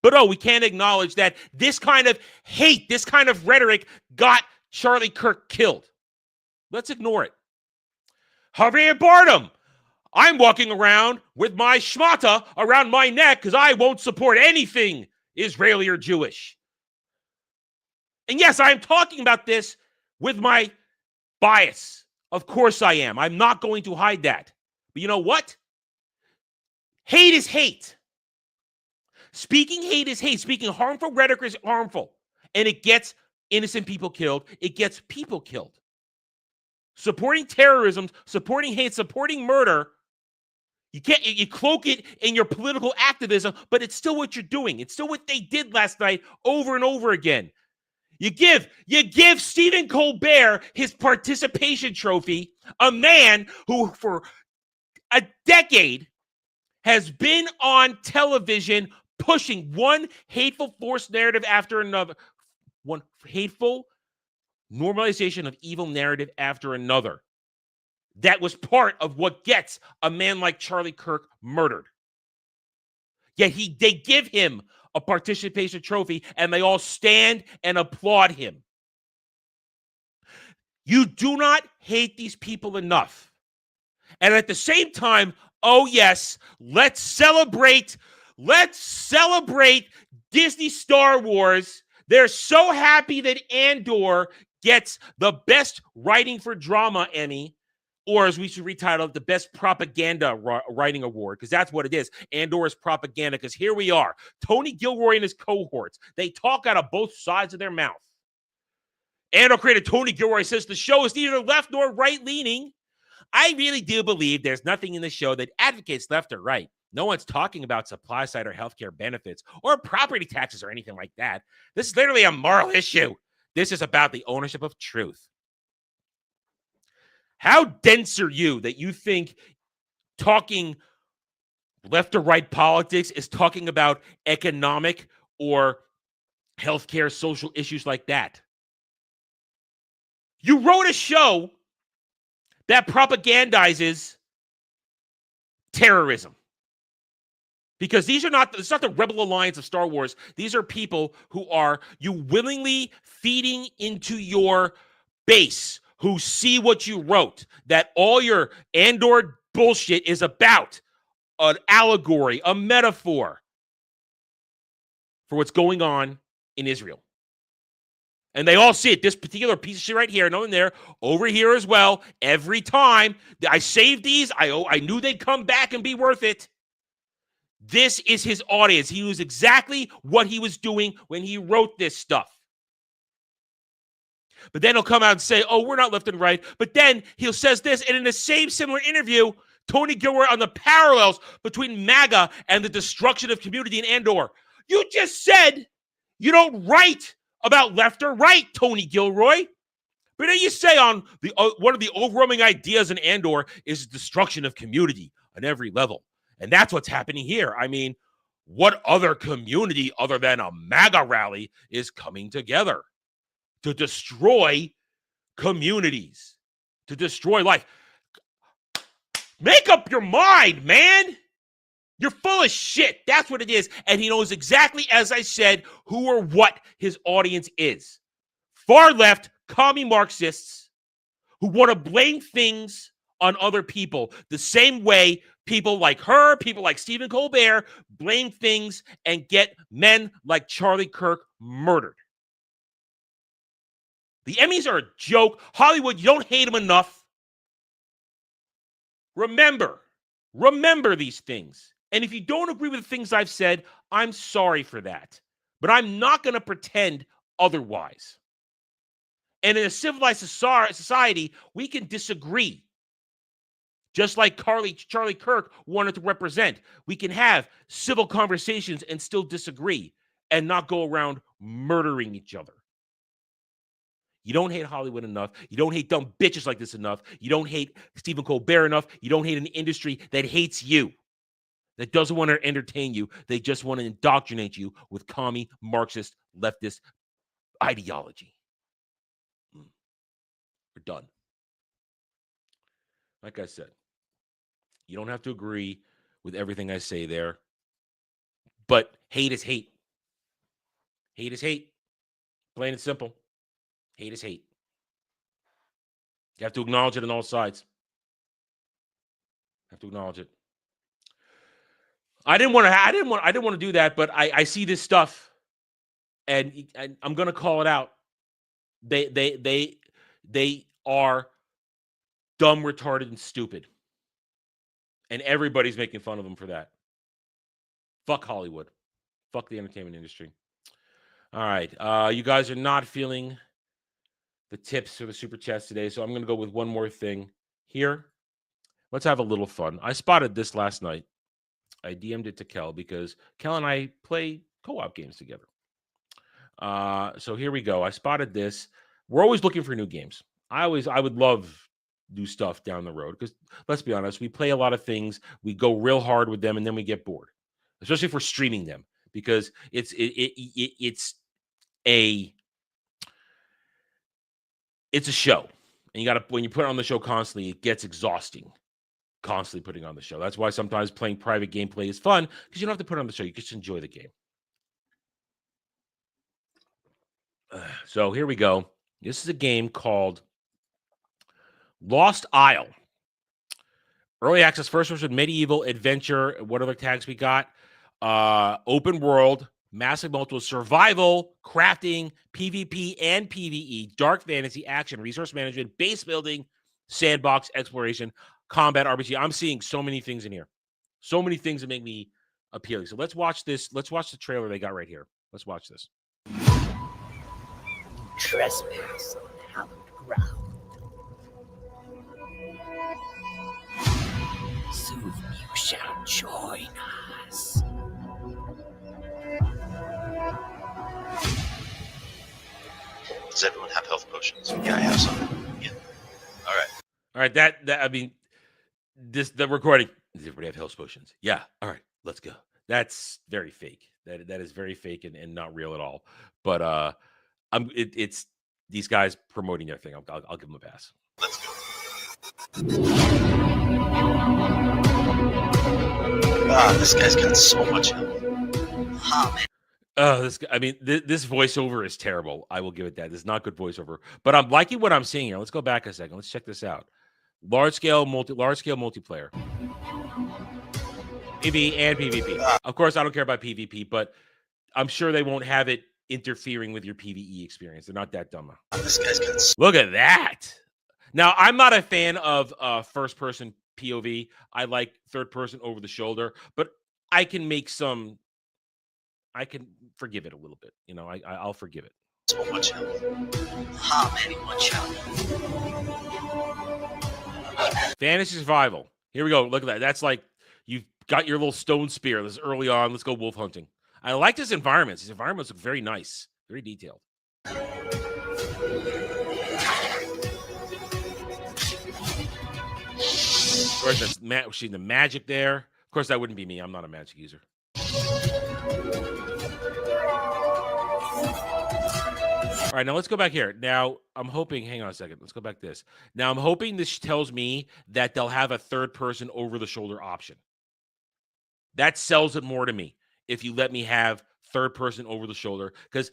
But we can't acknowledge that this kind of hate, this kind of rhetoric got Charlie Kirk killed. Let's ignore it. Javier Bardem. I'm walking around with my schmata around my neck because I won't support anything Israeli or Jewish. And yes, I'm talking about this with my bias. Of course I am. I'm not going to hide that. But you know what? Hate is hate. Speaking hate is hate. Speaking harmful rhetoric is harmful. And it gets innocent people killed. It gets people killed. Supporting terrorism, supporting hate, supporting murder, you cloak it in your political activism, but it's still what you're doing. It's still what they did last night over and over again. You give Stephen Colbert his participation trophy, a man who for a decade has been on television pushing one hateful forced narrative after another, one hateful normalization of evil narrative after another. That was part of what gets a man like Charlie Kirk murdered. Yet they give him a participation trophy and they all stand and applaud him. You do not hate these people enough. And at the same time, oh yes, let's celebrate Disney Star Wars, they're so happy that Andor gets the best writing for drama Emmy, or as we should retitle it, the best propaganda writing award, because that's what it is. Andor is propaganda, because here we are. Tony Gilroy and his cohorts, they talk out of both sides of their mouth. Andor creator Tony Gilroy says the show is neither left nor right-leaning. I really do believe there's nothing in the show that advocates left or right. No one's talking about supply side or healthcare benefits or property taxes or anything like that. This is literally a moral issue. This is about the ownership of truth. How dense are you that you think talking left or right politics is talking about economic or healthcare, social issues like that? You wrote a show that propagandizes terrorism. Because it's not the Rebel Alliance of Star Wars. These are people who are you willingly feeding into your base, who see what you wrote, that all your Andor bullshit is about an allegory, a metaphor for what's going on in Israel. And they all see it. This particular piece of shit right here, and there, over here as well. Every time I saved these, I knew they'd come back and be worth it. This is his audience. He knew exactly what he was doing when he wrote this stuff. But then he'll come out and say, oh, we're not left and right. But then he'll says this, and in the same similar interview, Tony Gilroy on the parallels between MAGA and the destruction of community in Andor. You just said you don't write about left or right, Tony Gilroy. But then you say on the one of the overwhelming ideas in Andor is destruction of community on every level. And that's what's happening here. I mean, what other community other than a MAGA rally is coming together to destroy communities, to destroy life? Make up your mind, man. You're full of shit. That's what it is. And he knows exactly, as I said, who or what his audience is. Far left, commie Marxists who want to blame things on other people the same way people like her, people like Stephen Colbert blame things and get men like Charlie Kirk murdered. The Emmys are a joke. Hollywood, you don't hate them enough. Remember these things. And if you don't agree with the things I've said, I'm sorry for that. But I'm not going to pretend otherwise. And in a civilized society, we can disagree. Just like Charlie Kirk wanted to represent. We can have civil conversations and still disagree and not go around murdering each other. You don't hate Hollywood enough. You don't hate dumb bitches like this enough. You don't hate Stephen Colbert enough. You don't hate an industry that hates you, that doesn't want to entertain you. They just want to indoctrinate you with commie, Marxist, leftist ideology. We're done. Like I said, you don't have to agree with everything I say there, but hate is hate. Hate is hate. Plain and simple. Hate is hate. You have to acknowledge it on all sides. You have to acknowledge it. I didn't want to do that, but I see this stuff, and I'm going to call it out. They are dumb, retarded, and stupid, and everybody's making fun of them for that. Fuck Hollywood. Fuck the entertainment industry. All right, you guys are not feeling the tips or the super chats today, so I'm going to go with one more thing here. Let's have a little fun. I spotted this last night. I DM'd it to Kel because Kel and I play co-op games together. So here we go. I spotted this. We're always looking for new games. I would love new stuff down the road because let's be honest, we play a lot of things. We go real hard with them and then we get bored, especially if we're streaming them because it's a show, and when you put it on the show constantly, it gets exhausting. Constantly putting on the show. That's why sometimes playing private gameplay is fun because you don't have to put it on the show. You just enjoy the game. So here we go. This is a game called Lost Isle. Early access, first person, medieval, adventure. What other tags we got? Open world, Massive multiple survival, crafting, PvP and PvE, dark fantasy, action, resource management, base building, sandbox, exploration, combat, RPG. I'm seeing so many things in here. So many things that make me appealing. So let's watch this. Let's watch the trailer they got right here. Let's watch this. Trespass on hallowed ground. Soon you shall join us. Does everyone have health potions? Yeah, I have some. Yeah. All right. That I mean, the recording. Does everybody have health potions? Yeah. All right, let's go. That's very fake. That is very fake and not real at all. But it's these guys promoting their thing. I'll give them a pass. Let's go. This guy's got so much health. Oh, man. This voiceover is terrible. I will give it that. This is not good voiceover. But I'm liking what I'm seeing here. Let's go back a second. Let's check this out. Large scale multiplayer. PvE and PvP. Of course, I don't care about PvP, but I'm sure they won't have it interfering with your PvE experience. They're not that dumb. This guy's got. Look at that. Now, I'm not a fan of first-person POV. I like third-person over the shoulder, but I can forgive it a little bit. You know, I'll forgive it. So much health. How many much health? Fantasy survival. Here we go. Look at that. That's like you've got your little stone spear. This is early on. Let's go wolf hunting. I like this environment. These environments look very nice, very detailed. Of course, that's seeing the magic there. Of course, that wouldn't be me. I'm not a magic user. All right, now let's go back here. Now, I'm hoping, hang on a second. Let's go back to this. Now, I'm hoping this tells me that they'll have a third-person over-the-shoulder option. That sells it more to me if you let me have third-person over-the-shoulder, because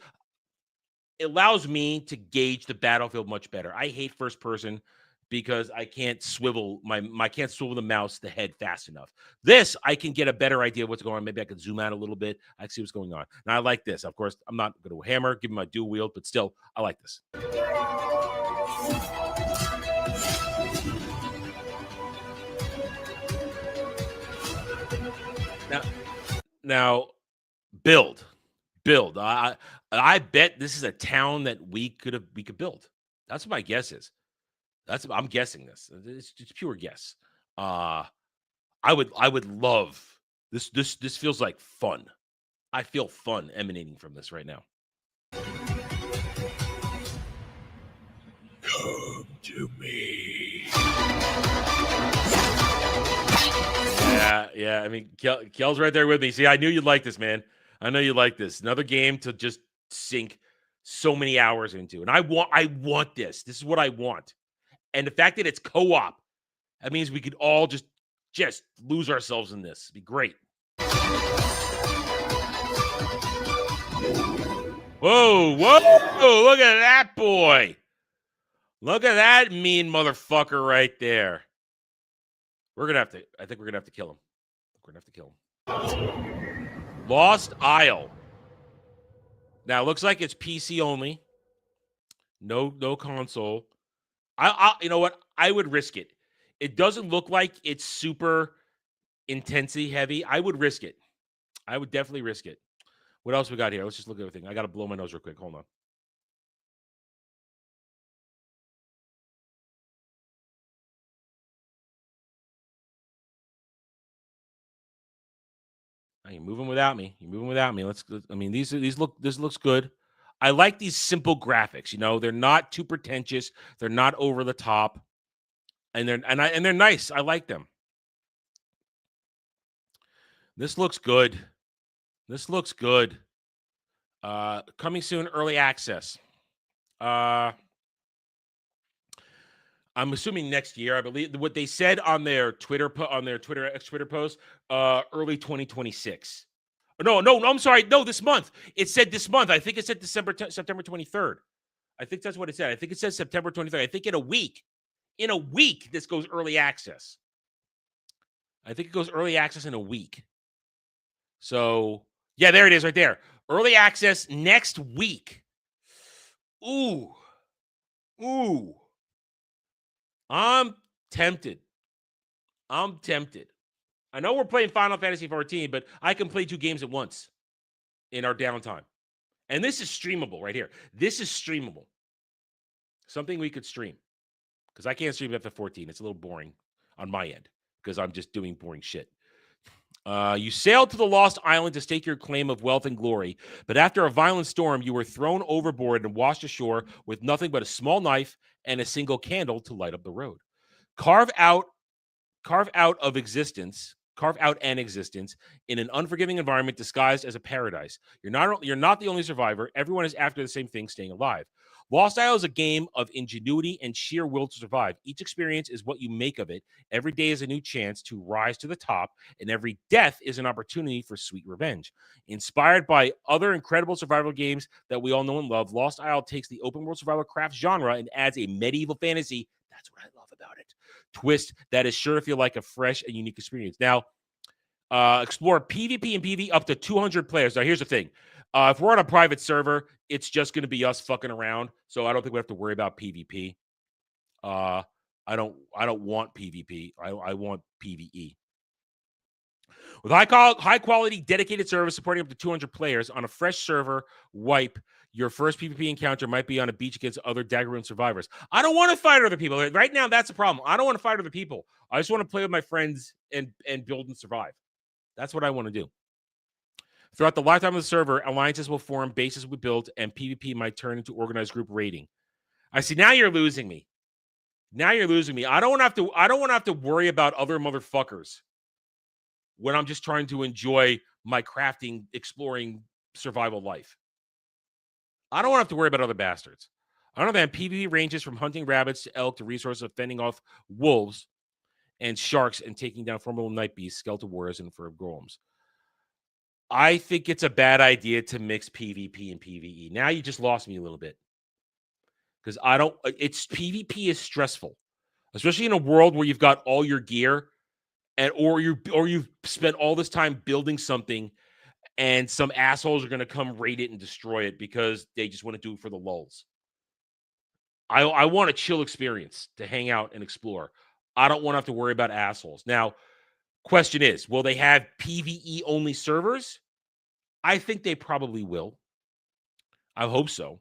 it allows me to gauge the battlefield much better. I hate first-person because I can't swivel the mouse, the head fast enough. This, I can get a better idea of what's going on. Maybe I can zoom out a little bit. I can see what's going on. Now, I like this. Of course, I'm not going to hammer, give me my dual wield, but still, I like this. Now, build. I bet this is a town that we could build. That's what my guess is. I'm guessing this. It's pure guess. I would love this. This feels like fun. I feel fun emanating from this right now. Come to me. Yeah. I mean, Kel's right there with me. See, I knew you'd like this, man. I know you like this. Another game to just sink so many hours into, and I want this. This is what I want. And the fact that it's co-op, that means we could all just lose ourselves in this. It'd be great. Whoa, look at that boy. Look at that mean motherfucker right there. I think we're going to have to kill him. We're going to have to kill him. Lost Isle. Now, it looks like it's PC only. No console. You know what? I would risk it. It doesn't look like it's super intensity heavy. I would risk it. I would definitely risk it. What else we got here? Let's just look at everything. I got to blow my nose real quick. Hold on. You're moving without me. This looks good. I like these simple graphics. You know, they're not too pretentious. They're not over the top, and they're nice. I like them. This looks good. Coming soon, early access. I'm assuming next year. I believe what they said on their Twitter post, early 2026. No, I'm sorry. No, this month. It said this month. I think it said September 23rd. I think that's what it said. I think it says September 23rd. I think in a week, this goes early access. I think it goes early access in a week. So, yeah, there it is right there. Early access next week. Ooh. I'm tempted. I know we're playing Final Fantasy 14, but I can play 2 games at once in our downtime. And this is streamable right here. This is streamable. Something we could stream. Because I can't stream FF14. It's a little boring on my end because I'm just doing boring shit. You sailed to the Lost Island to stake your claim of wealth and glory, but after a violent storm, you were thrown overboard and washed ashore with nothing but a small knife and a single candle to light up the road. Carve out an existence in an unforgiving environment disguised as a paradise. You're not the only survivor. Everyone is after the same thing, staying alive. Lost Isle is a game of ingenuity and sheer will to survive. Each experience is what you make of it. Every day is a new chance to rise to the top, and every death is an opportunity for sweet revenge. Inspired by other incredible survival games that we all know and love, Lost Isle takes the open world survival craft genre and adds a medieval fantasy. That's what I love about it. Twist that is sure to feel like a fresh and unique experience. Now, explore PvP and PvE up to 200 players. Now, here's the thing. If we're on a private server, it's just going to be us fucking around. So I don't think we have to worry about PvP. I don't want PvP. I want PvE. With high quality dedicated service supporting up to 200 players on a fresh server wipe, your first PvP encounter might be on a beach against other Daggerroom survivors. I don't want to fight other people. Right now, that's the problem. I don't want to fight other people. I just want to play with my friends and build and survive. That's what I want to do. Throughout the lifetime of the server, alliances will form, bases will be built, and PvP might turn into organized group raiding. I see. Now you're losing me. I don't want to have to worry about other motherfuckers when I'm just trying to enjoy my crafting, exploring, survival life. I don't want to have to worry about other bastards. I don't know that PvP ranges from hunting rabbits to elk to resources of fending off wolves and sharks and taking down formidable night beasts, skeleton warriors, and fur golems. I think it's a bad idea to mix PvP and PvE. Now you just lost me a little bit. Because PvP is stressful. Especially in a world where you've got all your gear or you've spent all this time building something and some assholes are going to come raid it and destroy it because they just want to do it for the lulz. I want a chill experience to hang out and explore. I don't want to have to worry about assholes. Now, question is, will they have PvE only servers? I think they probably will. I hope so.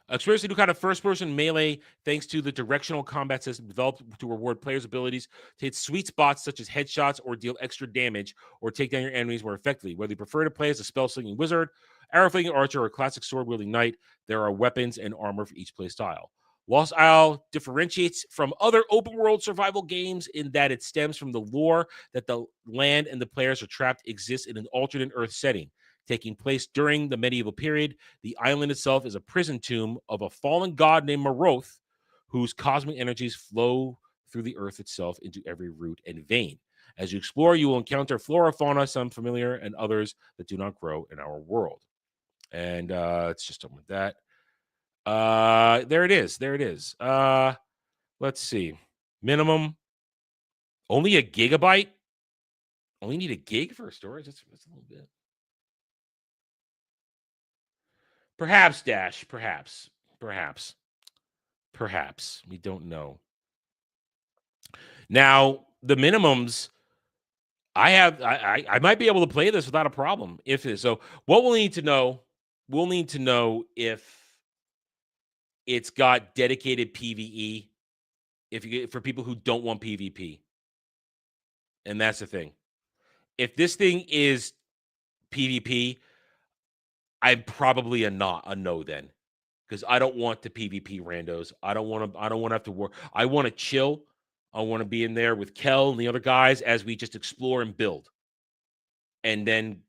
Experience a new kind of first-person melee thanks to the directional combat system developed to reward players' abilities to hit sweet spots such as headshots or deal extra damage or take down your enemies more effectively. Whether you prefer to play as a spell-slinging wizard, arrow-flinging archer, or classic sword-wielding knight, there are weapons and armor for each play style. Lost Isle differentiates from other open-world survival games in that it stems from the lore that the land and the players are trapped exists in an alternate Earth setting. Taking place during the medieval period, the island itself is a prison tomb of a fallen god named Maroth, whose cosmic energies flow through the earth itself into every root and vein. As you explore, you will encounter flora, fauna, some familiar and others that do not grow in our world. And it's just done with that. There it is. Let's see. Minimum. Only a gigabyte? Only need a gig for storage? That's a little bit. Perhaps, Dash. Perhaps. We don't know. Now, the minimums, I might be able to play this without a problem. So what we'll need to know if it's got dedicated PvE, for people who don't want PvP. And that's the thing. If this thing is PvP, I'm probably a no then, because I don't want the PvP randos. I don't want to have to work. I want to chill. I want to be in there with Kel and the other guys as we just explore and build, and then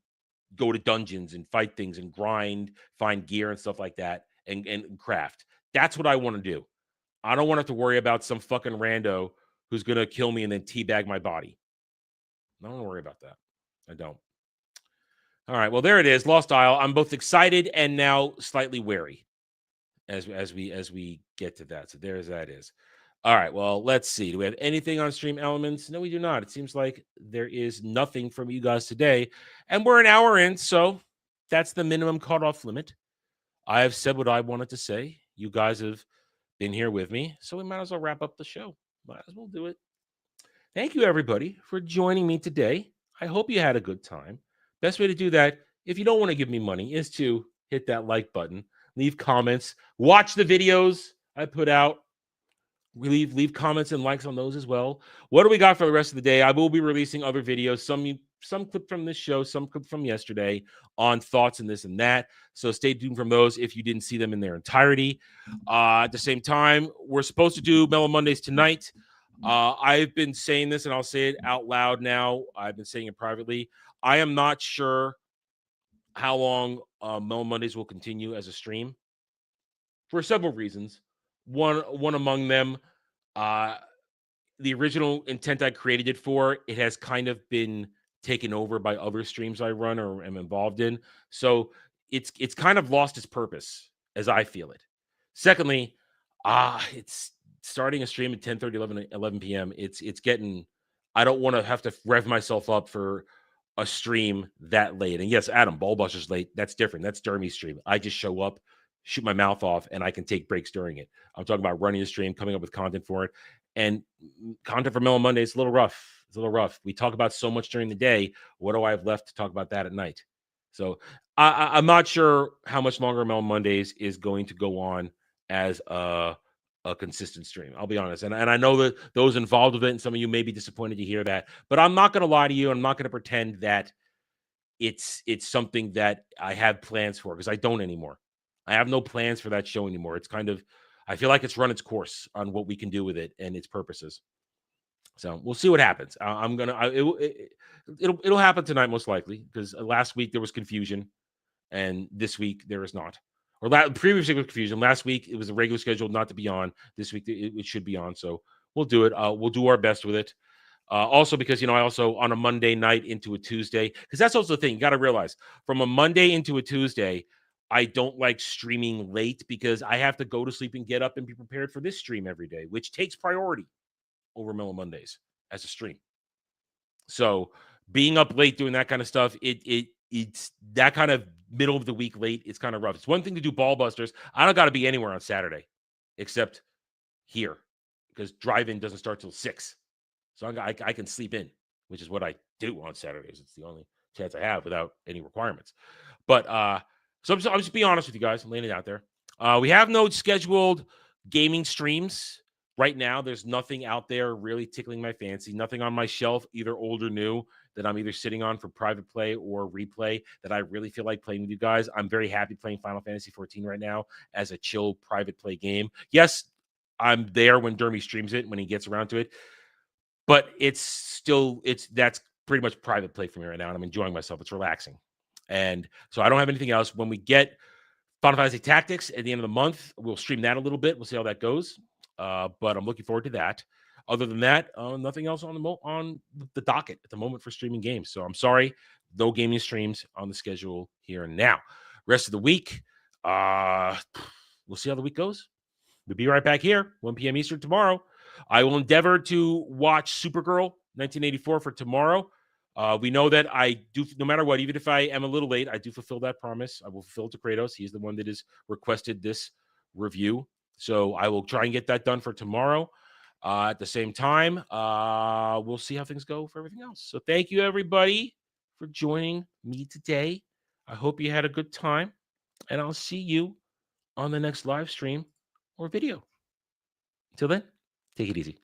go to dungeons and fight things and grind, find gear and stuff like that, and craft. That's what I want to do. I don't want to have to worry about some fucking rando who's gonna kill me and then teabag my body. I don't worry about that. I don't. All right, well, there it is, Lost Isle. I'm both excited and now slightly wary as we get to that. So that is. All right, well, let's see. Do we have anything on Stream Elements? No, we do not. It seems like there is nothing from you guys today, and we're an hour in, so that's the minimum cutoff limit. I have said what I wanted to say. You guys have been here with me, so we might as well wrap up the show. Might as well do it. Thank you, everybody, for joining me today. I hope you had a good time. Best way to do that, if you don't want to give me money, is to hit that like button, leave comments, watch the videos I put out. Leave comments and likes on those as well. What do we got for the rest of the day? I will be releasing other videos, some clip from this show, some clip from yesterday on thoughts and this and that. So stay tuned from those if you didn't see them in their entirety. At the same time, we're supposed to do Mellow Mondays tonight. I've been saying this and I'll say it out loud now. I've been saying it privately. I am not sure how long Mellow Mondays will continue as a stream for several reasons. One among them, the original intent I created it for, it has kind of been taken over by other streams I run or am involved in. So it's kind of lost its purpose as I feel it. Secondly, it's starting a stream at 10:30, 11 p.m. It's getting, I don't want to have to rev myself up for a stream that late. And yes, Adam, Ballbuster's late. That's different. That's Dermy's stream. I just show up, shoot my mouth off, and I can take breaks during it. I'm talking about running the stream, coming up with content for it. And content for Mellow Monday is a little rough. It's a little rough. We talk about so much during the day. What do I have left to talk about that at night? So I'm not sure how much longer Mellow Mondays is going to go on as a consistent stream. I'll be honest. And I know that those involved with it, and some of you may be disappointed to hear that, but I'm not going to lie to you. I'm not going to pretend that it's something that I have plans for, because I don't anymore. I have no plans for that show anymore. It's kind of, I feel like it's run its course on what we can do with it and its purposes. So we'll see what happens. It'll happen tonight most likely, because last week there was confusion, and this week there is not. Or previous week was confusion. Last week it was a regular schedule not to be on. This week it should be on. So we'll do it. We'll do our best with it. Also, because I also on a Monday night into a Tuesday, because that's also the thing you got to realize, from a Monday into a Tuesday, I don't like streaming late because I have to go to sleep and get up and be prepared for this stream every day, which takes priority over Mellow Mondays as a stream. So being up late doing that kind of stuff, it's that kind of middle of the week late. It's kind of rough. It's one thing to do Ballbusters. I don't got to be anywhere on Saturday except here, because drive-in doesn't start till 6. So I can sleep in, which is what I do on Saturdays. It's the only chance I have without any requirements. But so I'm just being honest with you guys. I'm laying it out there. We have no scheduled gaming streams right now. There's nothing out there really tickling my fancy. Nothing on my shelf, either old or new, that I'm either sitting on for private play or replay that I really feel like playing with you guys. I'm very happy playing Final Fantasy 14 right now as a chill private play game. Yes, I'm there when Dermy streams it, when he gets around to it. But that's pretty much private play for me right now, and I'm enjoying myself. It's relaxing. And so I don't have anything else. When we get Final Fantasy Tactics at the end of the month, we'll stream that a little bit. We'll see how that goes. But I'm looking forward to that. Other than that, nothing else on the docket at the moment for streaming games. So I'm sorry, no gaming streams on the schedule here and now. Rest of the week, we'll see how the week goes. We'll be right back here, 1 p.m. Eastern tomorrow. I will endeavor to watch Supergirl 1984 for tomorrow. We know that I do, no matter what, even if I am a little late, I do fulfill that promise. I will fulfill it to Kratos. He's the one that has requested this review. So I will try and get that done for tomorrow. At the same time, we'll see how things go for everything else. So thank you, everybody, for joining me today. I hope you had a good time, and I'll see you on the next live stream or video. Until then, take it easy.